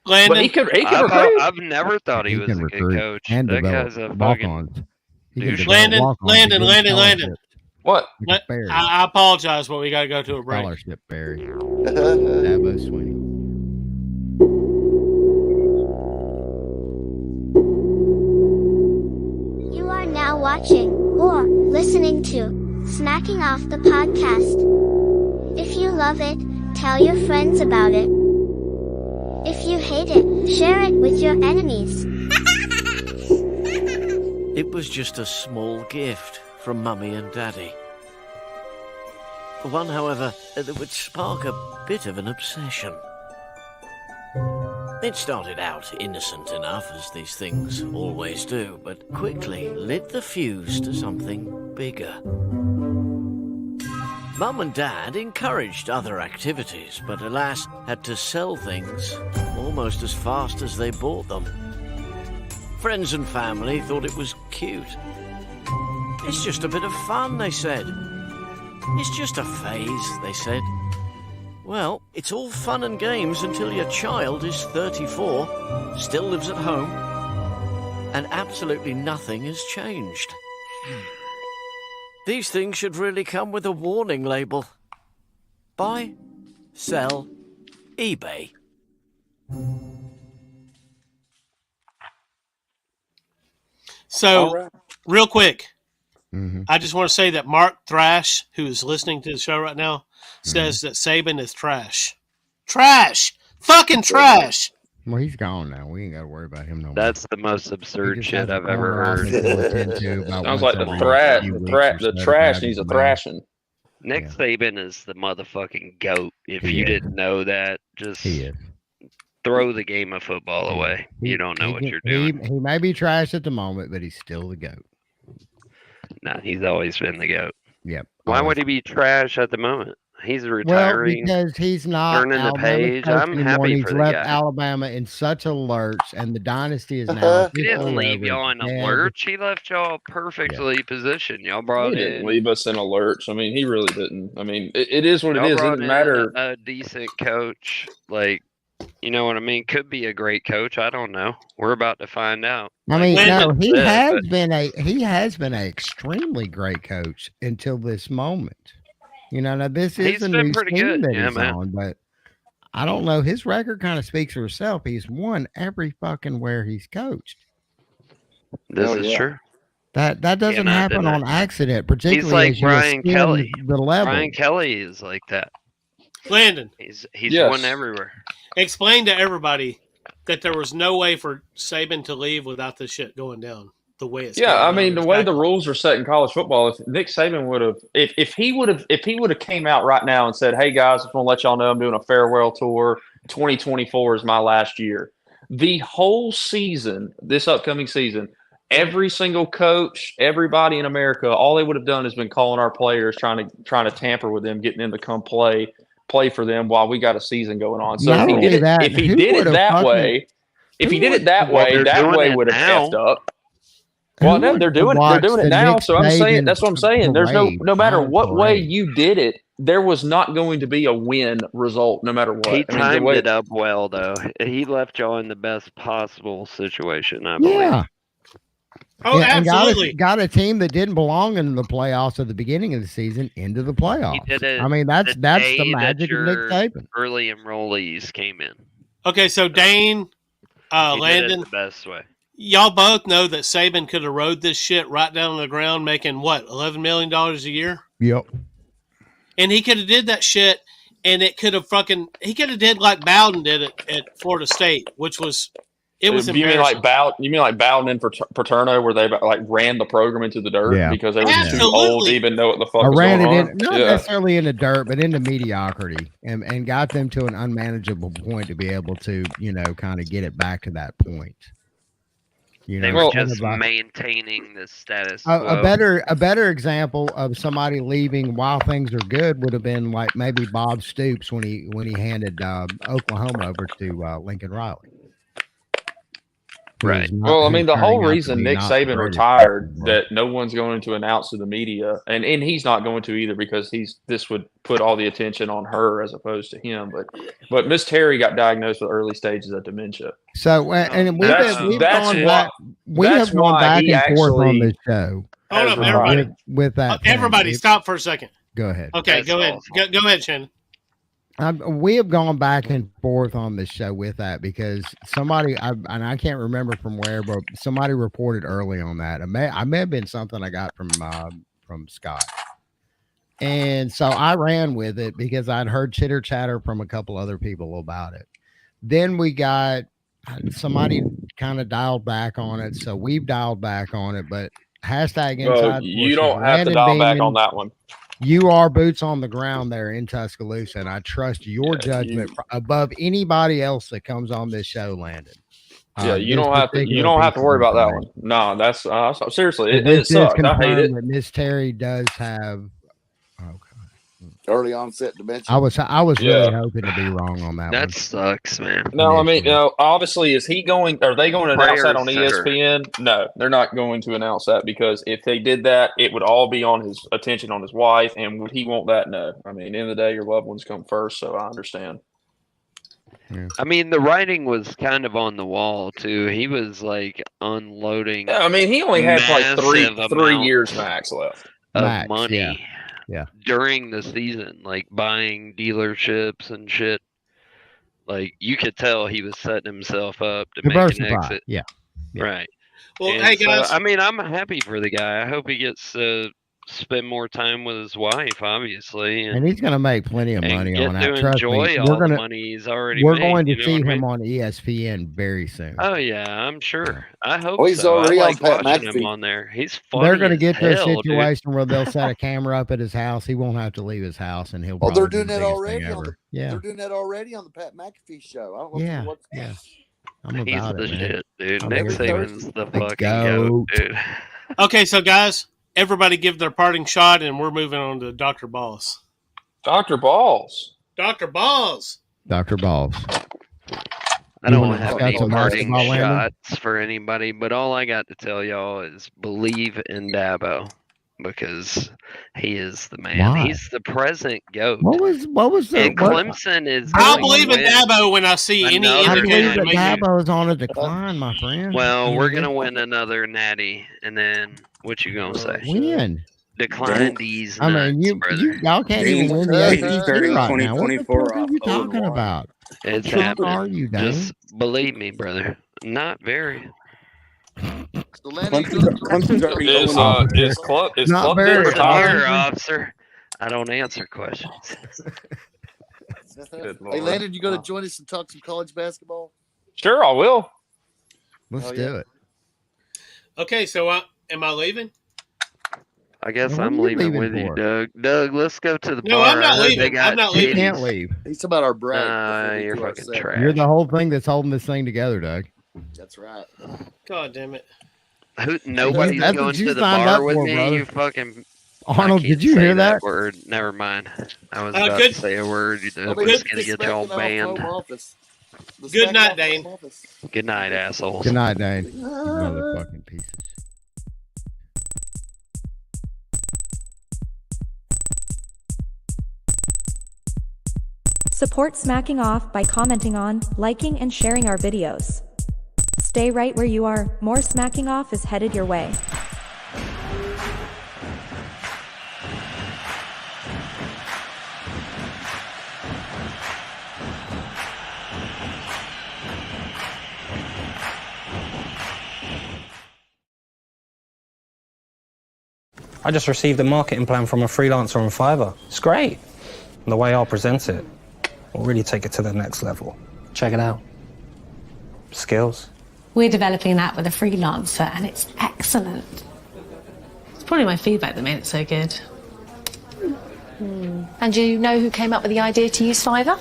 Landon, but he could recruit. I've never thought he was a good coach. And that guy's a fucking Landon. What? I apologize, but we got to go to a break. Scholarship, Barry. Dabo Sweeney. You are now watching or listening to Snacking Off the Podcast. If you love it, tell your friends about it. If you hate it, share it with your enemies. It was just a small gift from Mummy and Daddy. One, however, that would spark a bit of an obsession. It started out innocent enough, as these things always do, but quickly lit the fuse to something bigger. Mum and Dad encouraged other activities, but alas, had to sell things almost as fast as they bought them. Friends and family thought it was cute. It's just a bit of fun, they said. It's just a phase, they said. Well, it's all fun and games until your child is 34, still lives at home, and absolutely nothing has changed. These things should really come with a warning label. Buy, sell, eBay. So, real quick, I just want to say that Mark Thrash, who is listening to the show right now, says that Saban is trash. Trash! Fucking trash! Well, he's gone now. We ain't got to worry about him no more. That's the most absurd shit I've ever heard. Sounds like the trash needs a thrashing. Nick Saban is the motherfucking GOAT. If you didn't know that, just throw the game of football away. You don't know what you're doing. He may be trash at the moment, but he's still the GOAT. Nah, he's always been the GOAT. Yep. Why would he be trash at the moment? He's retiring. Well, because he's not turning the page. I'm happy he's for the left guy. Alabama in such a lurch, and the dynasty is now. He didn't leave y'all in a lurch. He left y'all perfectly positioned. Y'all brought He didn't leave us in a lurch. I mean, he really didn't. I mean, it is what it is. It doesn't matter. A decent coach, like, you know what I mean? Could be a great coach. I don't know. We're about to find out. I mean, no, he has been an extremely great coach until this moment. You know, now this is a new team that he's on, but I don't know. His record kind of speaks for itself. He's won every fucking where he's coached. This is true. That doesn't happen on accident, particularly he's like as you Brian Kelley. The level. Brian Kelley is like that. Landon. He's won everywhere. Explain to everybody that there was no way for Saban to leave without this shit going down the way it's going I mean, the way the rules are set in college football, if Nick Saban would have, if he would have came out right now and said, "Hey guys, I just want to let y'all know I'm doing a farewell tour. 2024 is my last year." The whole season, this upcoming season, every single coach, everybody in America, all they would have done is been calling our players, trying to tamper with them, getting them to come play for them while we got a season going on. So if he did it that way, that way would have effed up. Well, no, they're doing it now. So I'm saying that's what I'm saying. There's no matter what way you did it, there was not going to be a win result, no matter what. He timed it up well, though. He left y'all in the best possible situation, I believe. Yeah. Oh, absolutely. Got a team that didn't belong in the playoffs at the beginning of the season into the playoffs. He did it I mean, that's the magic of Nick Saban. Early enrollees came in. Okay, so Dane, Landon, did it the best way. Y'all both know that Saban could have rode this shit right down on the ground, making what, $11 million a year? Yep. And he could have did that shit, and it could have he could have did like Bowden did it at Florida State, which was. You mean like Bowden and Paterno, where they like ran the program into the dirt because they were too old to even know what the fuck was going on? Not necessarily in the dirt, but into mediocrity, and got them to an unmanageable point to be able to, kind of get it back to that point. They were just maintaining the status quo. A better example of somebody leaving while things are good would have been like maybe Bob Stoops when he handed Oklahoma over to Lincoln Riley. Right. Well, I mean, the whole reason Nick Saban retired, that no one's going to announce to the media, and he's not going to either, because this would put all the attention on her as opposed to him. But Miss Terry got diagnosed with early stages of dementia. So, and we have gone back and forth on this show. Hold up, everybody. With that, everybody, stop for a second. Go ahead. Okay, go ahead. Go ahead, Shannon. We have gone back and forth on this show with that because somebody, and I can't remember from where, but somebody reported early on that. I may have been something I got from Scott. And so I ran with it because I'd heard chitter chatter from a couple other people about it. Then we got somebody kind of dialed back on it, so we've dialed back on it. But hashtag inside. You don't have to dial back on that one. You are boots on the ground there in Tuscaloosa, and I trust your judgment above anybody else that comes on this show, Landon. You don't have to worry about that one. No, that's seriously, it sucks. I hate it. Miss Terry does have early onset dementia. I was really hoping to be wrong on that. That sucks, man. No, I mean, obviously, are they going to announce that on ESPN? No, they're not going to announce that, because if they did that, it would all be on his attention on his wife, and would he want that? No. I mean, at the end of the day, your loved ones come first, so I understand. Yeah. I mean, the writing was kind of on the wall too. He was like unloading. Yeah, I mean, he only had like three years max left of money. Yeah. During the season, like buying dealerships and shit. Like you could tell he was setting himself up to make an exit. Yeah. Right. Well, hey guys. I mean, I'm happy for the guy. I hope he gets to spend more time with his wife, obviously, and he's going to make plenty of money on that. Trust me, the money he's already we're made, going to see him on ESPN very soon. Oh yeah, I'm sure. I hope he's so. already I like on watching him on there. He's funny. They're going to get to a hell, situation where they'll set a camera up at his house. He won't have to leave his house, and he'll. Oh, they're doing that already. They're doing that already on the Pat McAfee show. I don't know what's I'm He's about the it, shit, dude. I'm Nick here Saban's the fucking goat, dude. Okay, so guys, everybody give their parting shot, and we're moving on to Dr. Balls. Dr. Balls. Dr. Balls. Dr. Balls. I don't have any parting shots for anybody, but all I got to tell y'all is believe in Dabo, because he is the man. Why? He's the present GOAT. What was the? And Clemson is. I'll believe in Dabo when I see any. I believe that Dabo is on a decline, my friend. Well, we're gonna win another natty, and then what you gonna say? Win. Decline these. I mean, y'all can't even win the ACC right now. What the fuck are you talking about? It's happening. Are you, Dane? Just believe me, brother. Not very. Clemson's not very here, officer. I don't answer questions. Hey, Landon, you going to join us and talk some college basketball? Sure, I will. Let's do it. Okay, so am I leaving? I guess I'm leaving with you, Doug. Doug, let's go to the bar. No, I'm not leaving. I'm not leaving. You can't leave. He's talking about our brag. You're fucking trash. You're the whole thing that's holding this thing together, Doug. That's right. God damn it. Nobody's going to the bar with me. Brother. You fucking Arnold. Did you hear that word? Never mind. I was about to say a word that was going to get y'all banned. Good night, Dane. Good night, assholes. Good night, Dane. You motherfucking pieces. Support Smacking Off by commenting on, liking, and sharing our videos. Stay right where you are. More Smacking Off is headed your way. I just received a marketing plan from a freelancer on Fiverr. It's great. And the way I'll present it will really take it to the next level. Check it out. Skills. We're developing that with a freelancer, and it's excellent. It's probably my feedback that made it so good. And do you know who came up with the idea to use Fiverr?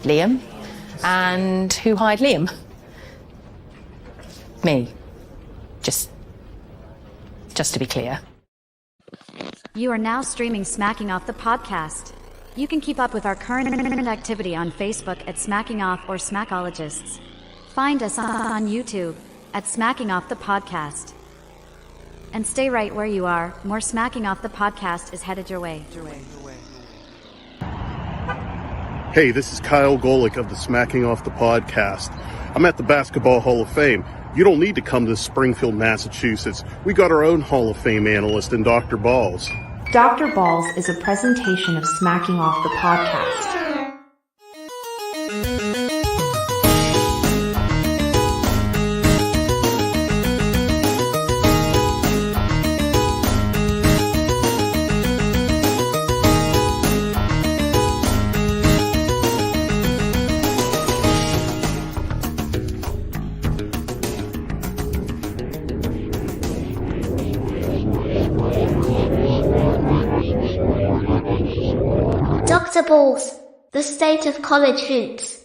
Liam. And who hired Liam? Me. Just to be clear. You are now streaming Smacking Off the podcast. You can keep up with our current activity on Facebook at Smacking Off or Smackologists. Find us on YouTube at Smacking Off the Podcast. And stay right where you are. More Smacking Off the Podcast is headed your way. Hey, this is Kyle Golick of the Smacking Off the Podcast. I'm at the Basketball Hall of Fame. You don't need to come to Springfield, Massachusetts. We got our own Hall of Fame analyst in Dr. Balls. Dr. Balls is a presentation of Smacking Off the Podcast. the balls. The state of college hoops.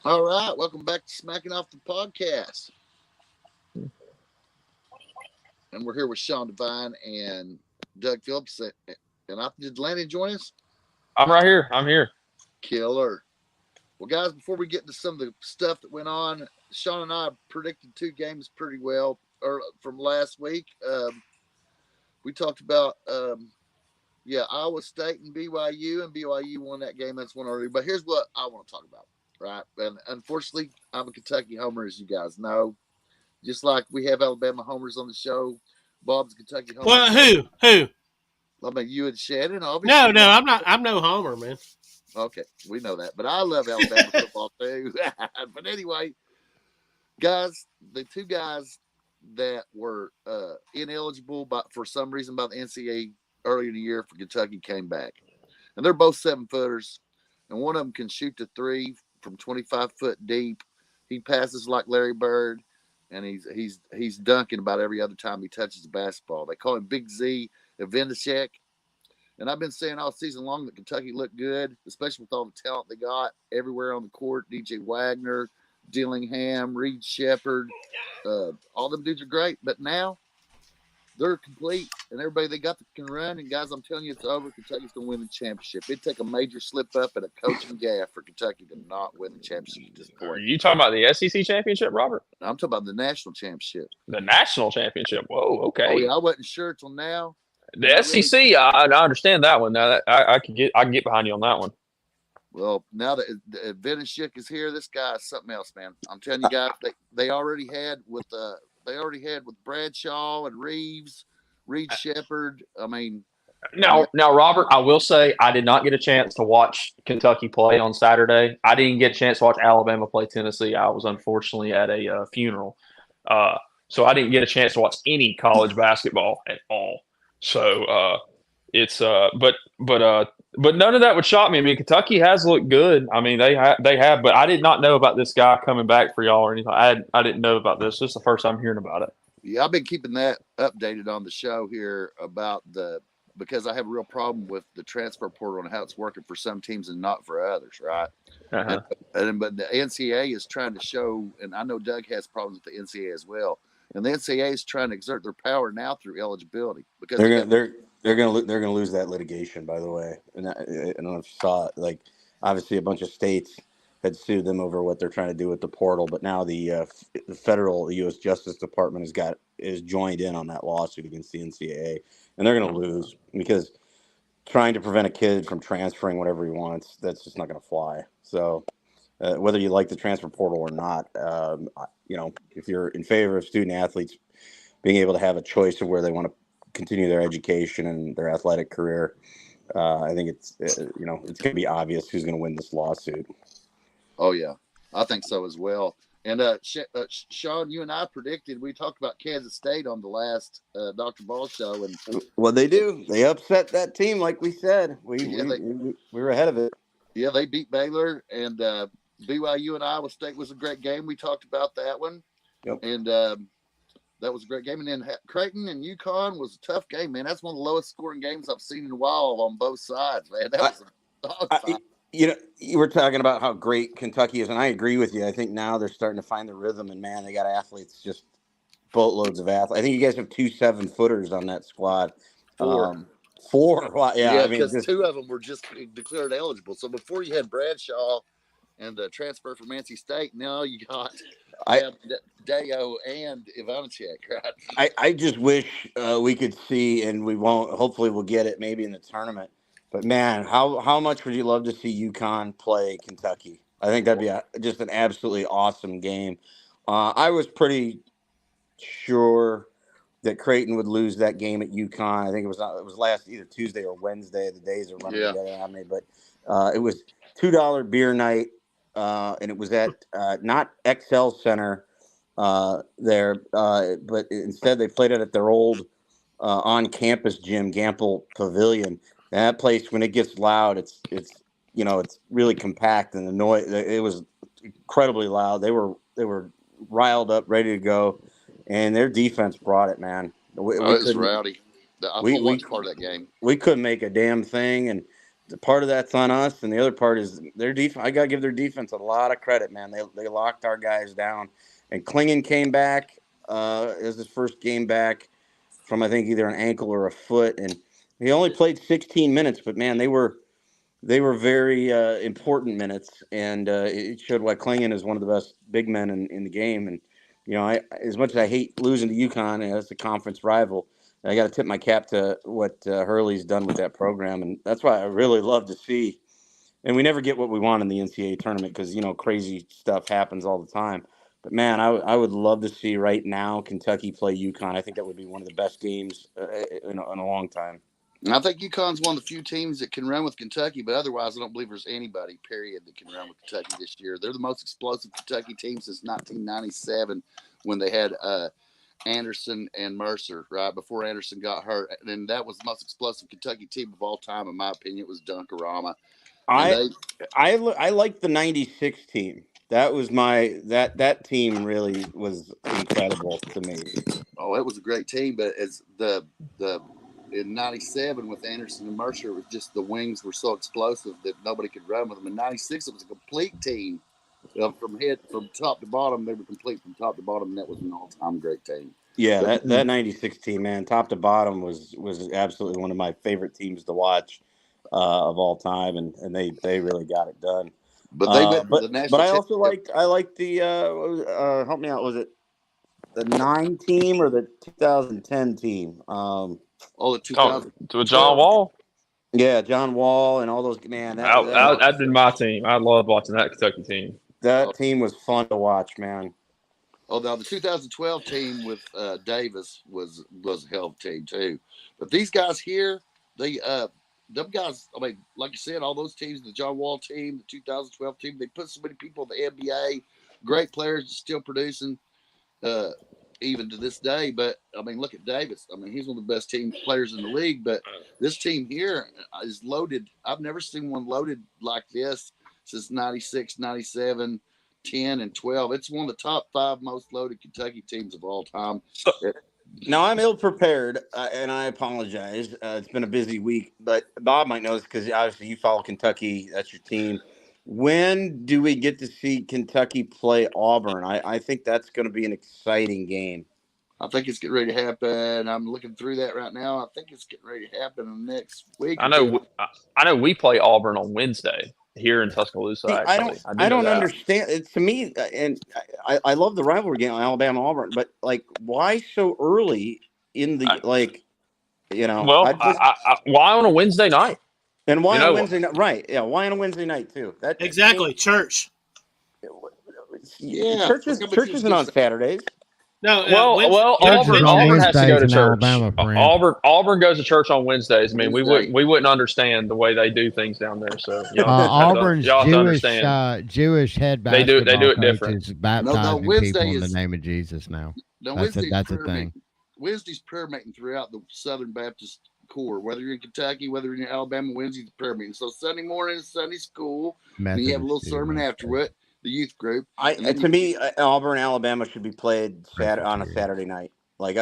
All right, welcome back to Smacking Off the Podcast. And we're here with Sean Devine and Doug Phillips. And did Landon join us? I'm right here. I'm here. Killer. Well, guys, before we get into some of the stuff that went on, Sean and I predicted 2 games pretty well from last week. We talked about, Iowa State and BYU won that game. That's one already. But here's what I want to talk about, right? And unfortunately, I'm a Kentucky homer, as you guys know. Just like we have Alabama homers on the show, Bob's a Kentucky homer. Well, who? I mean, you and Shannon, obviously. No, I'm not. I'm no homer, man. Okay, we know that. But I love Alabama football, too. But anyway, guys, the 2 guys that were ineligible for some reason by the NCAA earlier in the year for Kentucky came back. And they're both 7-footers. And one of them can shoot the 3 from 25 foot deep. He passes like Larry Bird. And he's dunking about every other time he touches the basketball. They call him Big Z Eventicek. And I've been saying all season long that Kentucky looked good, especially with all the talent they got everywhere on the court. DJ Wagner, Dillingham, Reed Shepherd. All them dudes are great. But now they're complete. And everybody they got that can run. And, guys, I'm telling you, it's over. Kentucky's going to win the championship. It'd take a major slip-up and a coaching gaffe for Kentucky to not win the championship at this point. Are you talking about the SEC championship, Robert? I'm talking about the national championship. The national championship? Whoa, okay. Oh, yeah, I wasn't sure till now. The SEC, I understand that one. Now I can get behind you on that one. Well, now that Eventicek is here, this guy is something else, man. I'm telling you guys, they already had with Bradshaw and Reeves, Reed Shepherd. I mean, now, Robert, I will say I did not get a chance to watch Kentucky play on Saturday. I didn't get a chance to watch Alabama play Tennessee. I was unfortunately at a funeral, so I didn't get a chance to watch any college basketball at all. So but none of that would shock me. I mean, Kentucky has looked good. I mean, they have, but I did not know about this guy coming back for y'all or anything. I didn't know about this. This is the first time hearing about it. Yeah, I've been keeping that updated on the show here about because I have a real problem with the transfer portal and how it's working for some teams and not for others, right? Uh-huh. But the NCAA is trying to show, and I know Doug has problems with the NCAA as well. And the NCAA is trying to exert their power now through eligibility because they're going to lose that litigation. By the way, and I don't know if you saw it. Like, obviously, a bunch of states had sued them over what they're trying to do with the portal, but now the federal U.S. Justice Department is joined in on that lawsuit against the NCAA, and they're going to lose because trying to prevent a kid from transferring whatever he wants, that's just not going to fly. So. Whether you like the transfer portal or not, if you're in favor of student athletes being able to have a choice of where they want to continue their education and their athletic career, I think it's going to be obvious who's going to win this lawsuit. Oh yeah, I think so as well. And Sean, you and I predicted, we talked about Kansas State on the last Dr. Ball show, and what they do, they upset that team, like we said. We were ahead of it. Yeah, they beat Baylor, and BYU and Iowa State was a great game. We talked about that one. Yep. And that was a great game. And then Creighton and UConn was a tough game, man. That's one of the lowest scoring games I've seen in a while on both sides, man. That was a dog fight. You were talking about how great Kentucky is, and I agree with you. I think now they're starting to find the rhythm, and, man, they got athletes, just boatloads of athletes. I think you guys have 2 7-footers on that squad. 4. 4? Well, yeah, because 2 of them were just declared eligible. So before you had Bradshaw and the transfer from NC State, now you got Dabo and Eventicek, right? I just wish we could see, and we won't. Hopefully, we'll get it maybe in the tournament. But man, how much would you love to see UConn play Kentucky? I think that'd be just an absolutely awesome game. I was pretty sure that Creighton would lose that game at UConn. I think it was last either Tuesday or Wednesday. The days are running together on me, but it was $2 beer night, and it was at not XL Center there, but instead they played it at their old on-campus gym, Gamble Pavilion. And that place, when it gets loud, it's really compact, and the noise, it was incredibly loud. They were riled up, ready to go. And their defense brought it, man. It's rowdy. watched part of that game. We couldn't make a damn thing, and the part of that's on us, and the other part is their defense. I gotta give their defense a lot of credit, man. They locked our guys down, and Klingon came back. It was his first game back from, I think, either an ankle or a foot, and he only played 16 minutes. But man, they were very important minutes, and it showed why Klingon is one of the best big men in the game. And as much as I hate losing to UConn as a conference rival, I got to tip my cap to what Hurley's done with that program, and that's why I really love to see. And we never get what we want in the NCAA tournament because crazy stuff happens all the time. But man, I would love to see right now Kentucky play UConn. I think that would be one of the best games in a long time. And I think UConn's one of the few teams that can run with Kentucky, but otherwise I don't believe there's anybody, period, that can run with Kentucky this year. They're the most explosive Kentucky team since 1997 when they had Anderson and Mercer, right, before Anderson got hurt. And that was the most explosive Kentucky team of all time, in my opinion. It was Dunkarama. I like the 96 team. That was that team really was incredible to me. Oh, it was a great team, but as in 97 with Anderson and Mercer, it was just the wings were so explosive that nobody could run with them. In 96, it was a complete team. From top to bottom, they were complete from top to bottom, and that was an all-time great team. Yeah, that 96 team, man, top to bottom was absolutely one of my favorite teams to watch of all time, and they really got it done. But they went for the national. But I liked the help me out, was it the 9 team or the 2010 team? The 2000 to John Wall. Yeah, John Wall and all those, man. That'd been my team. I loved watching that Kentucky team. That team was fun to watch, man. Although the 2012 team with Davis was a hell of a team too. But these guys here, them guys, I mean, like you said, all those teams, the John Wall team, the 2012 team, they put so many people in the NBA, great players still producing, even to this day. But I mean, look at Davis. I mean, he's one of the best team players in the league. But this team here is loaded. I've never seen one loaded like this since 96, 97, 10, and 12. It's one of the top 5 most loaded Kentucky teams of all time. Now, I'm ill-prepared, and I apologize. It's been a busy week, but Bob might know this because obviously you follow Kentucky. That's your team. When do we get to see Kentucky play Auburn? I think that's going to be an exciting game. I think it's getting ready to happen. I'm looking through that right now. I think it's getting ready to happen next week. I know we play Auburn on Wednesday here in Tuscaloosa. See, actually, I don't understand. It, to me, and I love the rivalry game on Alabama-Auburn, but like, why so early in the Well, why on a Wednesday night? And why on a Wednesday night? Right? Yeah, why on a Wednesday night too? Exactly, church. Yeah, church isn't on Saturdays. No, Auburn has to go to church. Alabama, Auburn goes to church on Wednesdays. I mean, we wouldn't understand the way they do things down there. So Auburn's Jewish head basketball they do it different. Is baptizing people in the name of Jesus now. That's a thing. Wednesday's prayer meeting throughout the Southern Baptist core. Whether you're in Kentucky, whether you're in Alabama, Wednesday's prayer meeting. So Sunday morning is Sunday school. And you have a little sermon afterward. The youth group. To me, Auburn, Alabama should be played on a Saturday night, like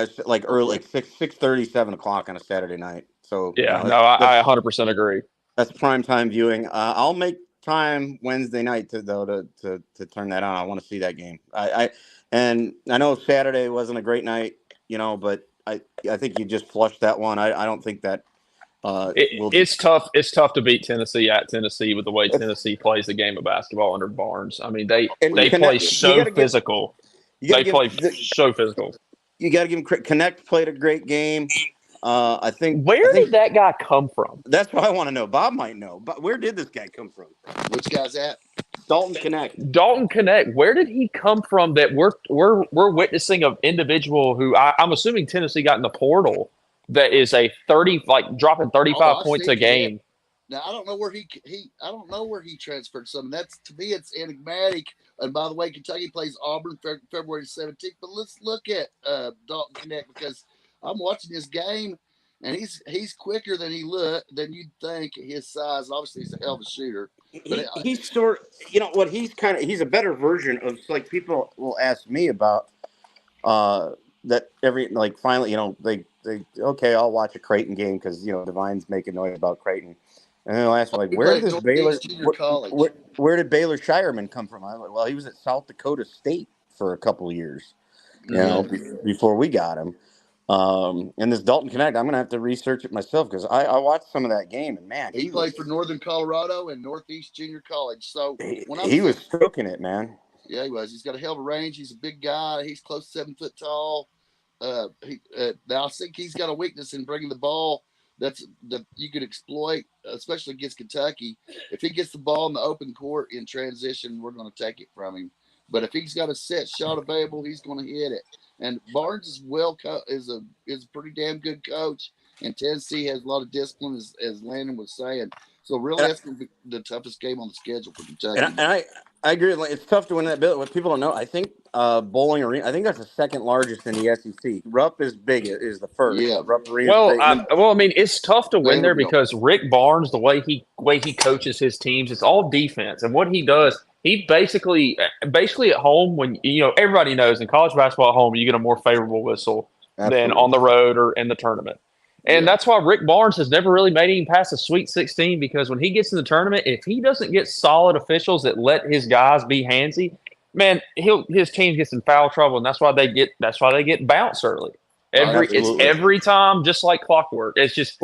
early, like 6:30, 7 o'clock on a Saturday night. So I 100% agree. That's prime time viewing. I'll make time Wednesday night to turn that on. I want to see that game. I know Saturday wasn't a great night, but I think you just flushed that one. I don't think that. It's tough. It's tough to beat Tennessee at Tennessee with the way Tennessee plays the game of basketball under Barnes. I mean, they play so physical. They play so physical. You got to give them Connect played a great game. I think. Where did that guy come from? That's what I want to know. Bob might know, but where did this guy come from? Which guy's that? Dalton Connect. Dalton Connect. Where did he come from? That we're witnessing an individual who I'm assuming Tennessee got in the portal. That is a 30, dropping 35 points a game. Now I don't know where he transferred some. That's, to me, it's enigmatic. And by the way, Kentucky plays Auburn February 17th. But let's look at Dalton Connect, because I'm watching this game and he's quicker than you'd think. His size, obviously, he's a hell of a shooter. He's he's a better version of, like, people will ask me about that finally, they okay, I'll watch a Creighton game because Devine's making noise about Creighton, and then the last one, like, where did this Baylor where did Baylor Shireman come from? I'm like, well, he was at South Dakota State for a couple of years, before we got him. And this Dalton Connect, I'm gonna have to research it myself because I watched some of that game, and man, he played for Northern Colorado and Northeast Junior College. So he was stroking it, man. Yeah, he was. He's got a hell of a range. He's a big guy. He's close to 7 foot tall. Now I think he's got a weakness in bringing the ball that you could exploit, especially against Kentucky. If he gets the ball in the open court in transition, we're going to take it from him. But if he's got a set shot available, he's going to hit it. And Barnes is a pretty damn good coach, and Tennessee has a lot of discipline, as Landon was saying. So really, that's going to be the toughest game on the schedule for Kentucky. And I agree. It's tough to win that bill. What people don't know, I think Bowling Arena, I think that's the second largest in the SEC. Rupp is is the first. Yeah. Rupp Arena. Well, I mean, it's tough to win there because Rick Barnes, the way he coaches his teams, it's all defense. And what he does, he basically at home, when everybody knows in college basketball at home, you get a more favorable whistle than on the road or in the tournament. And that's why Rick Barnes has never really made him past the Sweet 16, because when he gets in the tournament, if he doesn't get solid officials that let his guys be handsy, man, his team gets in foul trouble, and that's why they get bounced early. Every time, just like clockwork. It's just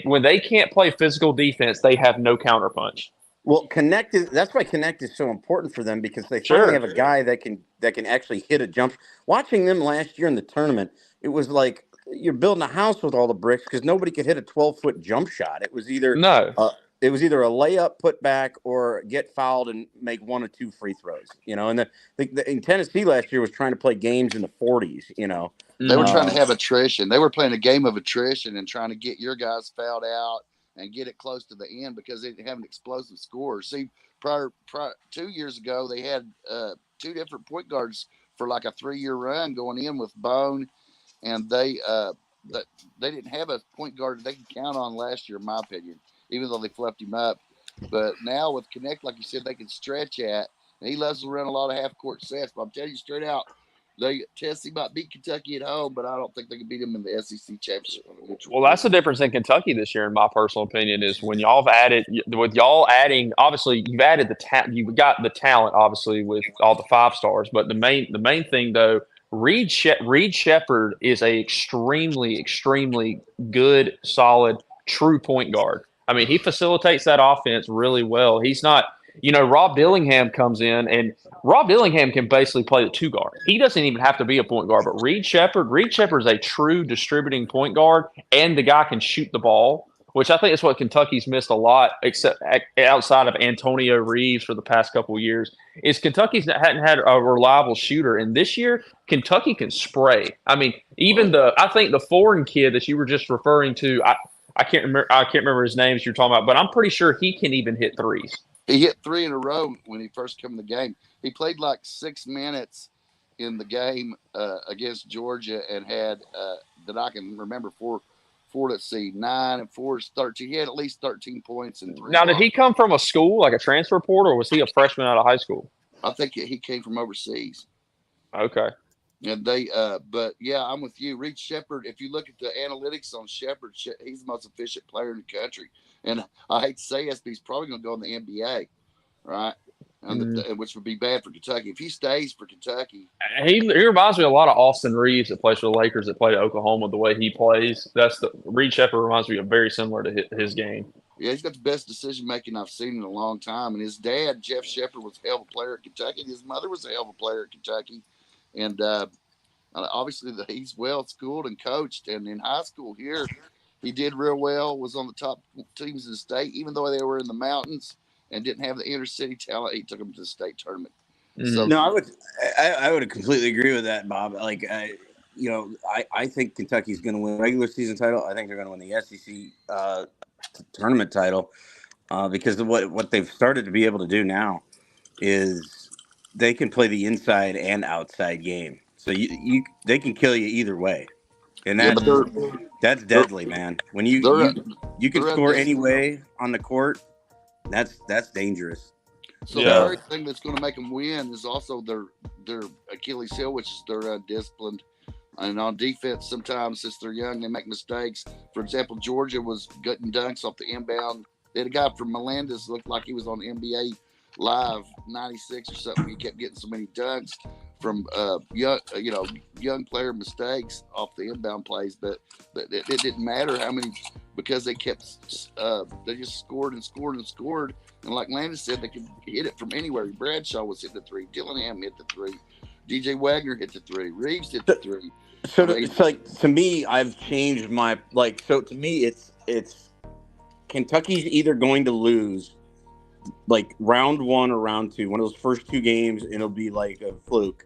when they can't play physical defense, they have no counterpunch. Well, that's why Connect is so important for them, because they finally have a guy that can actually hit a jump. Watching them last year in the tournament, it was like you're building a house with all the bricks because nobody could hit a 12-foot jump shot. It was either a layup, put back, or get fouled and make one or two free throws. And in Tennessee last year was trying to play games in the 40s. They were trying to have attrition. They were playing a game of attrition and trying to get your guys fouled out and get it close to the end because they didn't have an explosive score. See, prior 2 years ago, they had two different point guards for like a 3-year run going in with Bone. And they didn't have a point guard that they could count on last year, in my opinion, even though they fluffed him up. But now with Connect, like you said, they can stretch at. And he loves to run a lot of half-court sets. But I'm telling you straight out, Tennessee might beat Kentucky at home, but I don't think they can beat them in the SEC championship. Well, that's the difference in Kentucky this year, in my personal opinion, is when y'all have adding, obviously you've added you've got the talent, obviously, with all the 5 stars. But the main thing, though, Reed Shepherd is a extremely, extremely good, solid, true point guard. I mean, he facilitates that offense really well. He's not, Rob Dillingham comes in, and Rob Dillingham can basically play the 2 guard. He doesn't even have to be a point guard, but Reed Shepherd is a true distributing point guard, and the guy can shoot the ball, which I think is what Kentucky's missed a lot, except outside of Antonio Reeves for the past couple of years, is Kentucky's hadn't had a reliable shooter. And this year, Kentucky can spray. I mean, I think the foreign kid that you were just referring to, I can't remember his name as you're talking about, but I'm pretty sure he can even hit threes. He hit 3 in a row when he first came in the game. He played like 6 minutes in the game against Georgia and had, that I can remember, 9 and 4 is 13. He had at least 13 points in 3. Now, did he come from a school, like a transfer portal, or was he a freshman out of high school? I think he came from overseas. Okay. And but yeah, I'm with you. Reed Shepherd, if you look at the analytics on Shepherd, he's the most efficient player in the country. And I hate to say this, but he's probably going to go in the NBA, right? Which would be bad for Kentucky. If he stays for Kentucky. He reminds me a lot of Austin Reeves that plays for the Lakers that played at Oklahoma, the way he plays. Reed Shepherd reminds me of very similar to his game. Yeah, he's got the best decision-making I've seen in a long time. And his dad, Jeff Shepherd, was a hell of a player at Kentucky. His mother was a hell of a player at Kentucky. And obviously he's well-schooled and coached. And in high school here, he did real well, was on the top teams in the state, even though they were in the mountains and didn't have the inner city talent. He took them to the state tournament. Mm-hmm. So, no, I would completely agree with that, Bob. Like, I think Kentucky's going to win the regular season title. I think they're going to win the SEC tournament title because of what they've started to be able to do now is they can play the inside and outside game. So they can kill you either way, and that's deadly, man. When you can score any way on the court, that's dangerous. So the very thing that's going to make them win is also their Achilles heel, which is they're undisciplined. And on defense, sometimes since they're young, they make mistakes. For example, Georgia was getting dunks off the inbound. They had a guy from Melendez looked like he was on NBA Live 96 or something. He kept getting so many dunks from young player mistakes off the inbound plays, but it didn't matter how many, because they kept they just scored and scored and scored. And like Landon said, they could hit it from anywhere. Bradshaw was hitting the three. Dillingham hit the three. DJ Wagner hit the three. Reeves hit the three. So it's like, to me, I've changed my So to me, it's Kentucky's either going to lose like round 1 or round 2, one of those first 2 games, and it'll be like a fluke,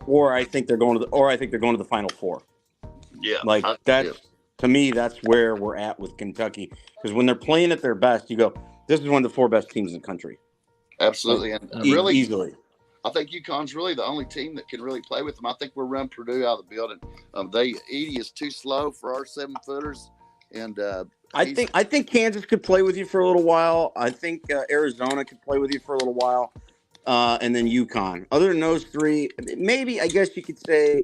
or I think they're going to the Final Four. Yeah, like to me, that's where we're at with Kentucky, because when they're playing at their best, you go, this is one of the 4 best teams in the country. Absolutely, like, and really easily. I think UConn's really the only team that can really play with them. I think we'll run Purdue out of the building. Edie is too slow for our 7-footers, and I think Kansas could play with you for a little while. I think Arizona could play with you for a little while, and then UConn. Other than those 3, maybe I guess you could say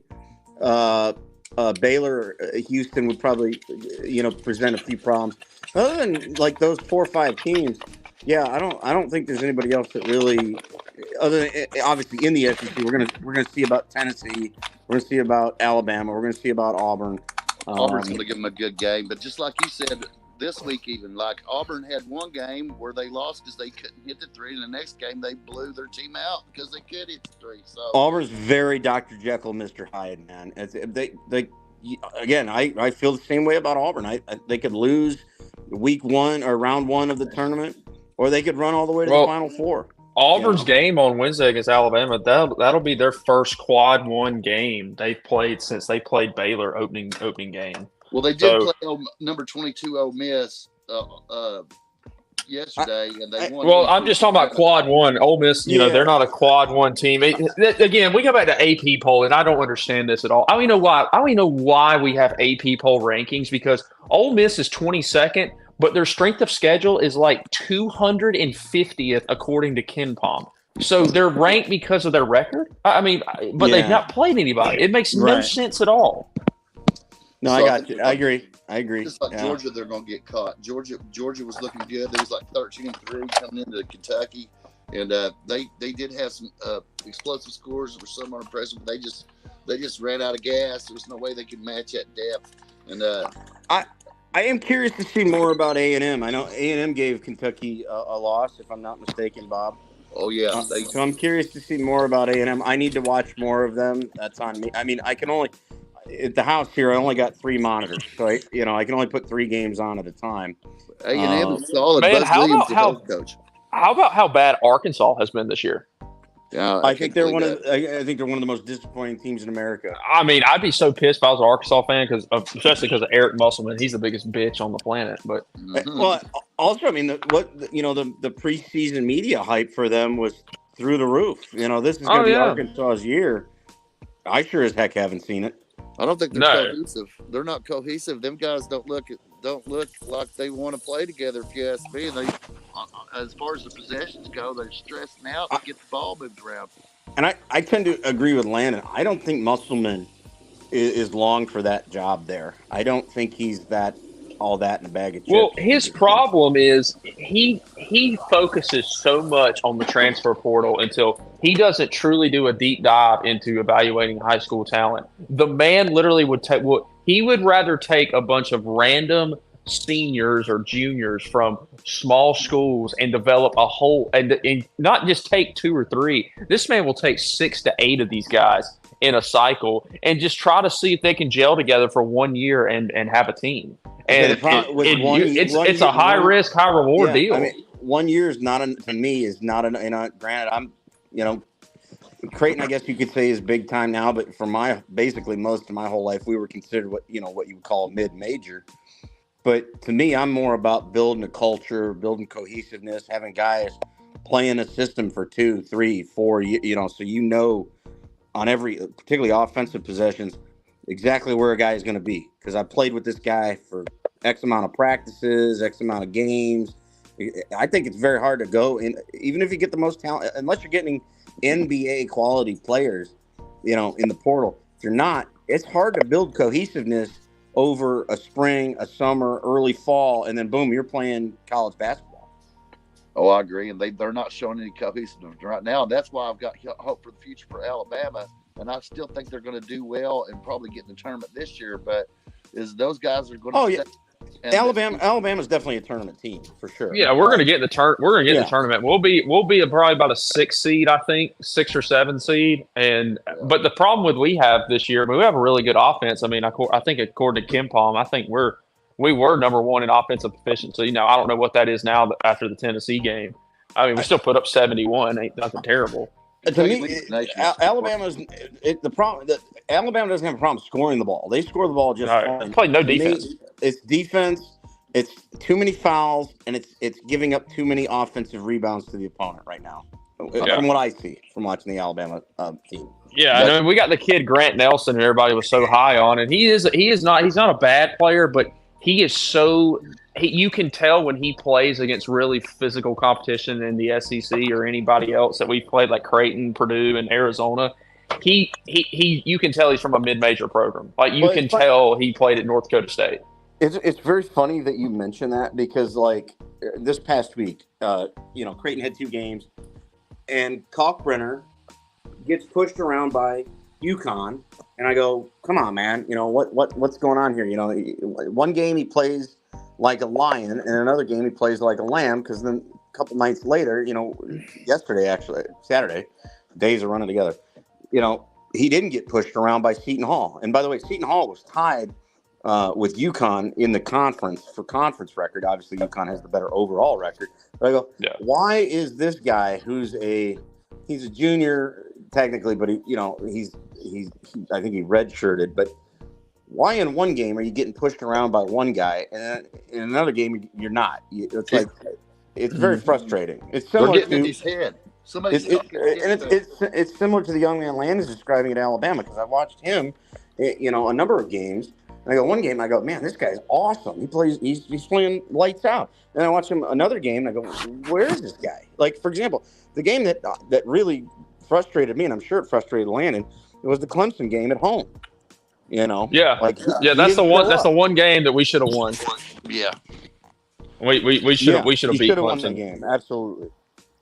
Baylor, Houston would probably present a few problems. Other than like those 4 or 5 teams, yeah, I don't think there's anybody else that really. Other than, obviously, in the SEC, we're gonna see about Tennessee, we're gonna see about Alabama, we're gonna see about Auburn. Auburn's going to give them a good game, but just like you said, this week even, like Auburn had one game where they lost because they couldn't hit the three, and the next game they blew their team out because they could hit the three. So Auburn's very Dr. Jekyll, Mr. Hyde, man. I feel the same way about Auburn. They could lose week 1 or round 1 of the tournament, or they could run all the way to the Final Four. Auburn's game on Wednesday against Alabama, that'll be their first quad 1 game they've played since they played Baylor opening game. Well, they did play number 22 Ole Miss yesterday, and they won. Well, I'm just talking about quad 1. Ole Miss, they're not a quad 1 team. Again, we go back to AP poll, and I don't understand this at all. I don't even know why we have AP poll rankings, because Ole Miss is 22nd. But their strength of schedule is like 250th according to KenPom. So they're ranked because of their record? I mean, but they've not played anybody. It makes no sense at all. No, I got you. I agree. Just like Georgia, they're going to get caught. Georgia was looking good. They was like 13-3 coming into Kentucky. And they did have some explosive scores that were somewhat impressive. But they just ran out of gas. There was no way they could match that depth. And I am curious to see more about A&M. I know A&M gave Kentucky a loss, if I'm not mistaken, Bob. Oh, yeah. So I'm curious to see more about A&M. I need to watch more of them. That's on me. I mean, I can only – at the house here, I only got 3 monitors. So, I can only put 3 games on at a time. A&M is solid. Man, how about how bad Arkansas has been this year? Yeah, I think they're one of the most disappointing teams in America. I mean, I'd be so pissed if I was an Arkansas fan, especially because of Eric Musselman. He's the biggest bitch on the planet. But well, also, I mean, the preseason media hype for them was through the roof. This is going to be Arkansas's year. I sure as heck haven't seen it. I don't think they're cohesive. They're not cohesive. Them guys don't look like they want to play together. If you ask me, they, as far as the possessions go, they're stressing out to get the ball moved around. And I tend to agree with Landon. I don't think Musselman is long for that job there. I don't think he's all that in a bag of chips. Well, his problem is he focuses so much on the transfer portal until he doesn't truly do a deep dive into evaluating high school talent. The man literally he would rather take a bunch of random seniors or juniors from small schools and develop a whole and not just take 2 or 3. This man will take 6 to 8 of these guys in a cycle and just try to see if they can gel together for 1 year and have a team. And it's a high risk, high reward deal. I mean, 1 year is not to me is not granted. I'm Creighton, I guess you could say, is big time now, but for basically most of my whole life, we were considered what you would call mid-major. But to me, I'm more about building a culture, building cohesiveness, having guys playing a system for 2, 3, 4, so on every, particularly offensive possessions, exactly where a guy is going to be. Because I played with this guy for X amount of practices, X amount of games. I think it's very hard to go in, even if you get the most talent, unless you're getting NBA quality players, in the portal. If you're not, it's hard to build cohesiveness over a spring, a summer, early fall, and then boom, you're playing college basketball. Oh, I agree, and they're not showing any cohesiveness right now. And that's why I've got hope for the future for Alabama, and I still think they're going to do well and probably get in the tournament this year. But those guys are going to. Oh yeah. Alabama's definitely a tournament team for sure. Yeah, we're going to get in the We're going to get in the tournament. We'll be probably about a 6 seed, I think, 6 or 7 seed. But the problem we have this year, I mean, we have a really good offense. I mean, I think according to Kim Palm, I think we were number 1 in offensive efficiency. Now I don't know what that is now after the Tennessee game. I mean, we still put up 71. Ain't nothing terrible. To me, Alabama doesn't have a problem scoring the ball. They score the ball just fine. Play no defense. It's defense. It's too many fouls, and it's giving up too many offensive rebounds to the opponent right now. From what I see from watching the Alabama team. Yeah, I mean, we got the kid Grant Nelson, and everybody was so high on, and he's not a bad player, but he is so. You can tell when he plays against really physical competition in the SEC or anybody else that we've played, like Creighton, Purdue, and Arizona. You can tell he's from a mid-major program. Like you can tell he played at North Dakota State. It's very funny that you mention that because like this past week, Creighton had 2 games, and Kalkbrenner gets pushed around by UConn, and I go, come on, man, what's going on here? One game he plays like a lion, and another game he plays like a lamb. Because then a couple nights later, yesterday actually, Saturday, days are running together. He didn't get pushed around by Seton Hall, and by the way, Seton Hall was tied with UConn in the conference for conference record. Obviously, UConn has the better overall record. But I go, why is this guy he's a junior technically, but I think he redshirted. But why in one game are you getting pushed around by one guy, and then in another game you're not? It's like it's very frustrating. It's similar to his head. It's similar to the young man Landon is describing at Alabama because I watched him, a number of games. And I go, one game, I go, man, this guy's awesome. He's playing lights out. And I watch him another game, and I go, where is this guy? Like, for example, the game that really frustrated me, and I'm sure it frustrated Landon, it was the Clemson game at home. Yeah, that's the one game that we should have won. Yeah, we should have beat Clemson. Won the game. Absolutely.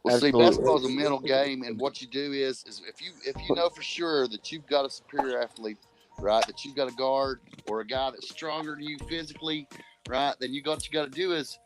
Well, see, basketball is a mental game, and what you do is if you know for sure that you've got a superior athlete, right, that you've got a guard or a guy that's stronger than you physically, right, then you got to do is,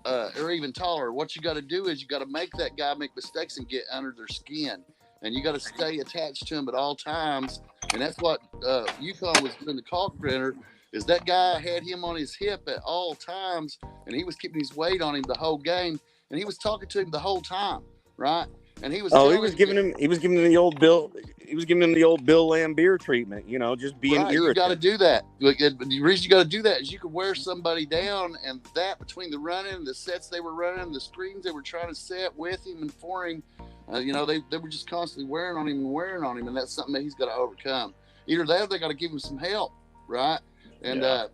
or even taller, what you got to do is you got to make that guy make mistakes and get under their skin, and you got to stay attached to him at all times, and that's what UConn was doing to Kalkbrenner, is that guy had him on his hip at all times, and he was keeping his weight on him the whole game, and he was talking to him the whole time, right? And he was giving him the old Bill Lambier treatment, just being irritated. You got to do that. The reason you got to do that is you could wear somebody down, and that between the running, the sets they were running, the screens they were trying to set with him and for him, they were just constantly wearing on him, and that's something that he's got to overcome. Either that or they got to give him some help, right? And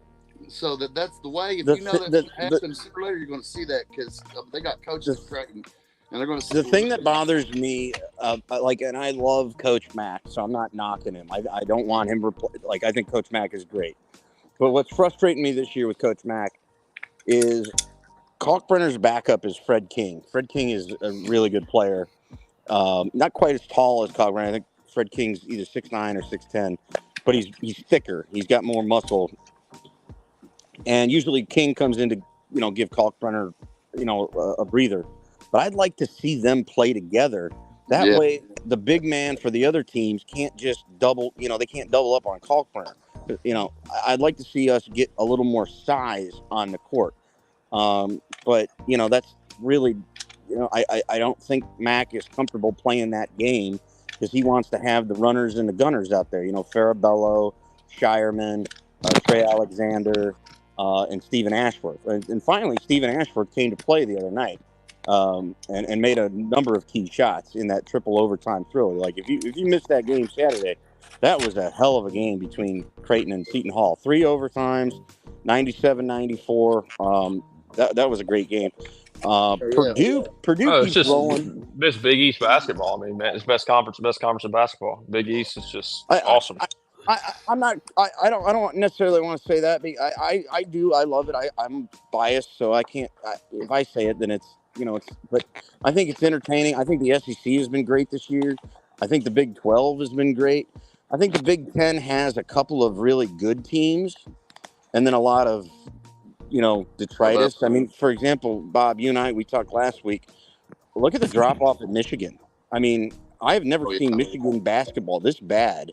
so that's the way. If that happens sooner or later, you're going to see that because they got coaches tracking. And they're going to the thing that bothers me, and I love Coach Mack, so I'm not knocking him. I don't want him I think Coach Mack is great. But what's frustrating me this year with Coach Mack is Kalkbrenner's backup is Fred King. Fred King is a really good player. Not quite as tall as Kalkbrenner. I think Fred King's either 6'9" or 6'10", but he's thicker. He's got more muscle. And usually King comes in to, give Kalkbrenner, a breather. But I'd like to see them play together. That way, the big man for the other teams can't just they can't double up on Kalkbrenner. I'd like to see us get a little more size on the court. But, that's really, I don't think Mack is comfortable playing that game because he wants to have the runners and the gunners out there. Farabello, Shireman, Trey Alexander, and Stephen Ashworth. And finally, Stephen Ashworth came to play the other night. And made a number of key shots in that triple overtime thrill. Like if you missed that game Saturday, that was a hell of a game between Creighton and Seton Hall. 3 overtimes, 97-94. That was a great game. Purdue keeps rolling. This Big East basketball. I mean, man, it's best conference in basketball. Big East is just awesome. I'm not. I don't necessarily want to say that. I do. I love it. I'm biased, so I can't. If I say it, then it's it's. But I think it's entertaining. I think the SEC has been great this year. I think the Big 12 has been great. I think the Big 10 has a couple of really good teams, and then a lot of detritus. I mean, for example, Bob, you and I, we talked last week. Look at the drop off at Michigan. I mean, I have never seen Michigan basketball this bad.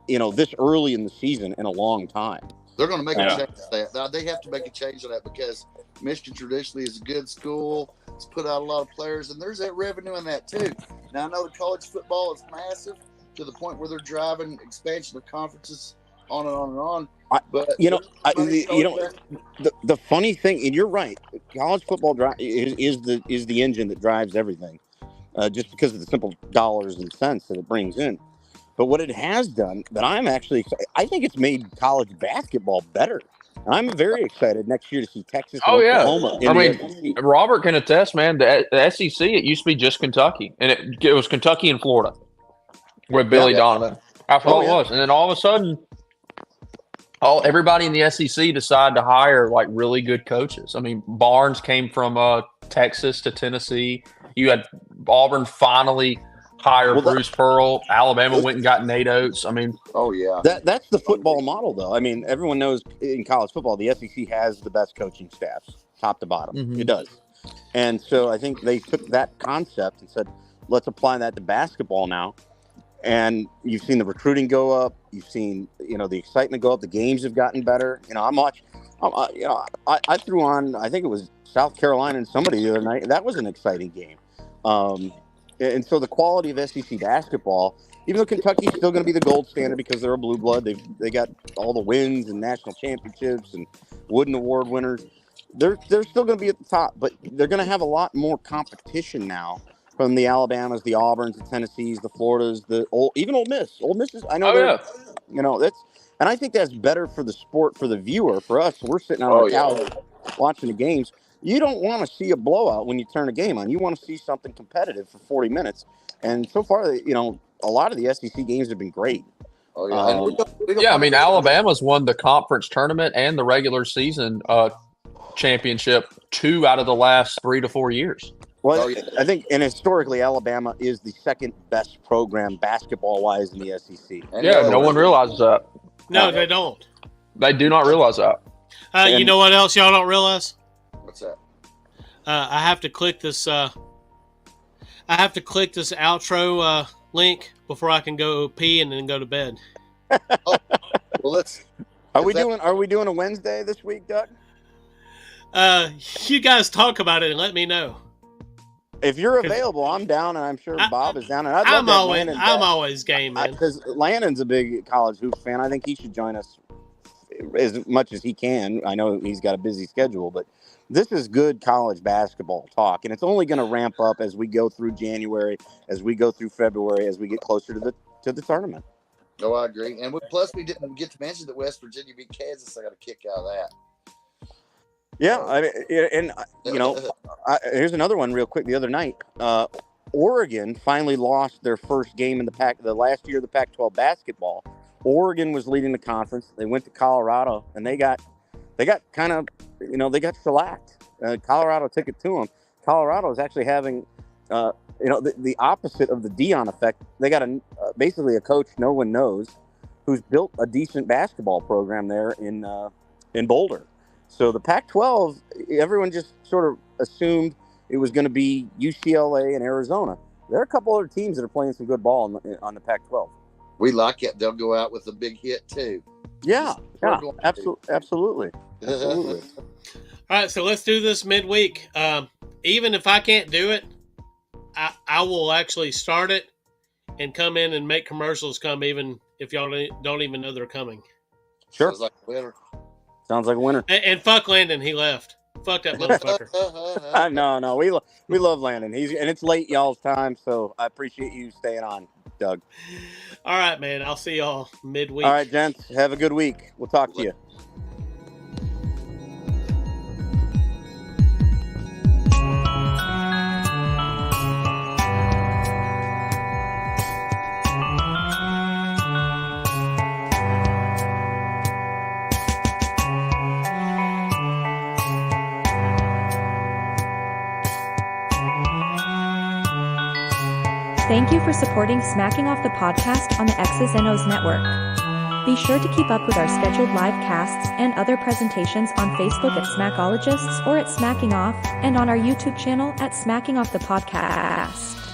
This early in the season in a long time. They're going to make a change to that. Now, they have to make a change to that because Michigan traditionally is a good school. It's put out a lot of players, and there's that revenue in that too. Now, I know the college football is massive to the point where they're driving expansion of conferences on and on and on. But the funny thing, and you're right, college football is the engine that drives everything, just because of the simple dollars and cents that it brings in. But what it has done, that I'm actually excited, I think it's made college basketball better. And I'm very excited next year to see Texas and Oklahoma. I mean, Robert can attest, man, the SEC, it used to be just Kentucky. And it was Kentucky and Florida with Billy Donovan. That's all it was. And then all of a sudden, everybody in the SEC decided to hire, like, really good coaches. I mean, Barnes came from Texas to Tennessee. You had Auburn finally hire Bruce Pearl. Alabama went and got Nate Oates. I mean, that's the football model, though. I mean, everyone knows in college football, the SEC has the best coaching staffs, top to bottom. Mm-hmm. It does. And so I think they took that concept and said, let's apply that to basketball now. And you've seen the recruiting go up. You've seen, the excitement go up. The games have gotten better. I threw on, I think it was South Carolina and somebody the other night. That was an exciting game. And so the quality of SEC basketball, even though Kentucky's still going to be the gold standard because they're a blue blood, they got all the wins and national championships and Wooden Award winners. They're still going to be at the top, but they're going to have a lot more competition now from the Alabamas, the Auburns, the Tennessees, the Floridas, even Ole Miss. Ole Miss is, I know, and I think that's better for the sport, for the viewer, for us. We're sitting on the couch watching the games. You don't want to see a blowout when you turn a game on. You want to see something competitive for 40 minutes. And so far, a lot of the SEC games have been great. I mean, Alabama's won the conference tournament and the regular season championship 2 out of the last 3 to 4 years. Well, I think, and historically, Alabama is the second best program basketball-wise in the SEC. No one realizes that. No, they don't. They do not realize that. You know what else y'all don't realize? What's that? I have to click this. I have to click this outro link before I can go pee and then go to bed. Well, Are we doing a Wednesday this week, Doug? You guys talk about it and let me know. If you're available, I'm down, and I'm sure Bob is down. And I'm always game, man. Because Landon's a big college hoops fan. I think he should join us as much as he can. I know he's got a busy schedule, but this is good college basketball talk, and it's only going to ramp up as we go through January, as we go through February, as we get closer to the tournament. No, I agree. And plus, we didn't get to mention that West Virginia beat Kansas. I got a kick out of that. Yeah, here's another one real quick. The other night, Oregon finally lost their first game in the last year of the Pac-12 basketball. Oregon was leading the conference. They went to Colorado, and they got kind of, they got shellacked. Colorado took it to them. Colorado is actually having, the opposite of the Dion effect. They got basically a coach no one knows who's built a decent basketball program there in Boulder. So the Pac-12, everyone just sort of assumed it was going to be UCLA and Arizona. There are a couple other teams that are playing some good ball on the Pac-12. We like it. They'll go out with a big hit too. Absolutely. All right, so let's do this midweek. Even if I can't do it, I will actually start it and come in and make commercials come even if y'all don't even know they're coming. Sure. Sounds like a winner. Sounds like a winner. And fuck Landon, he left. Fuck that motherfucker. No, we love Landon. And it's late y'all's time, so I appreciate you staying on, Doug. All right, man. I'll see y'all midweek. All right, gents. Have a good week. We'll talk to you. Thank you for supporting Smacking Off the podcast on the X's and O's network. Be sure to keep up with our scheduled live casts and other presentations on Facebook at Smackologists or at Smacking Off, and on our YouTube channel at Smacking Off the Podcast.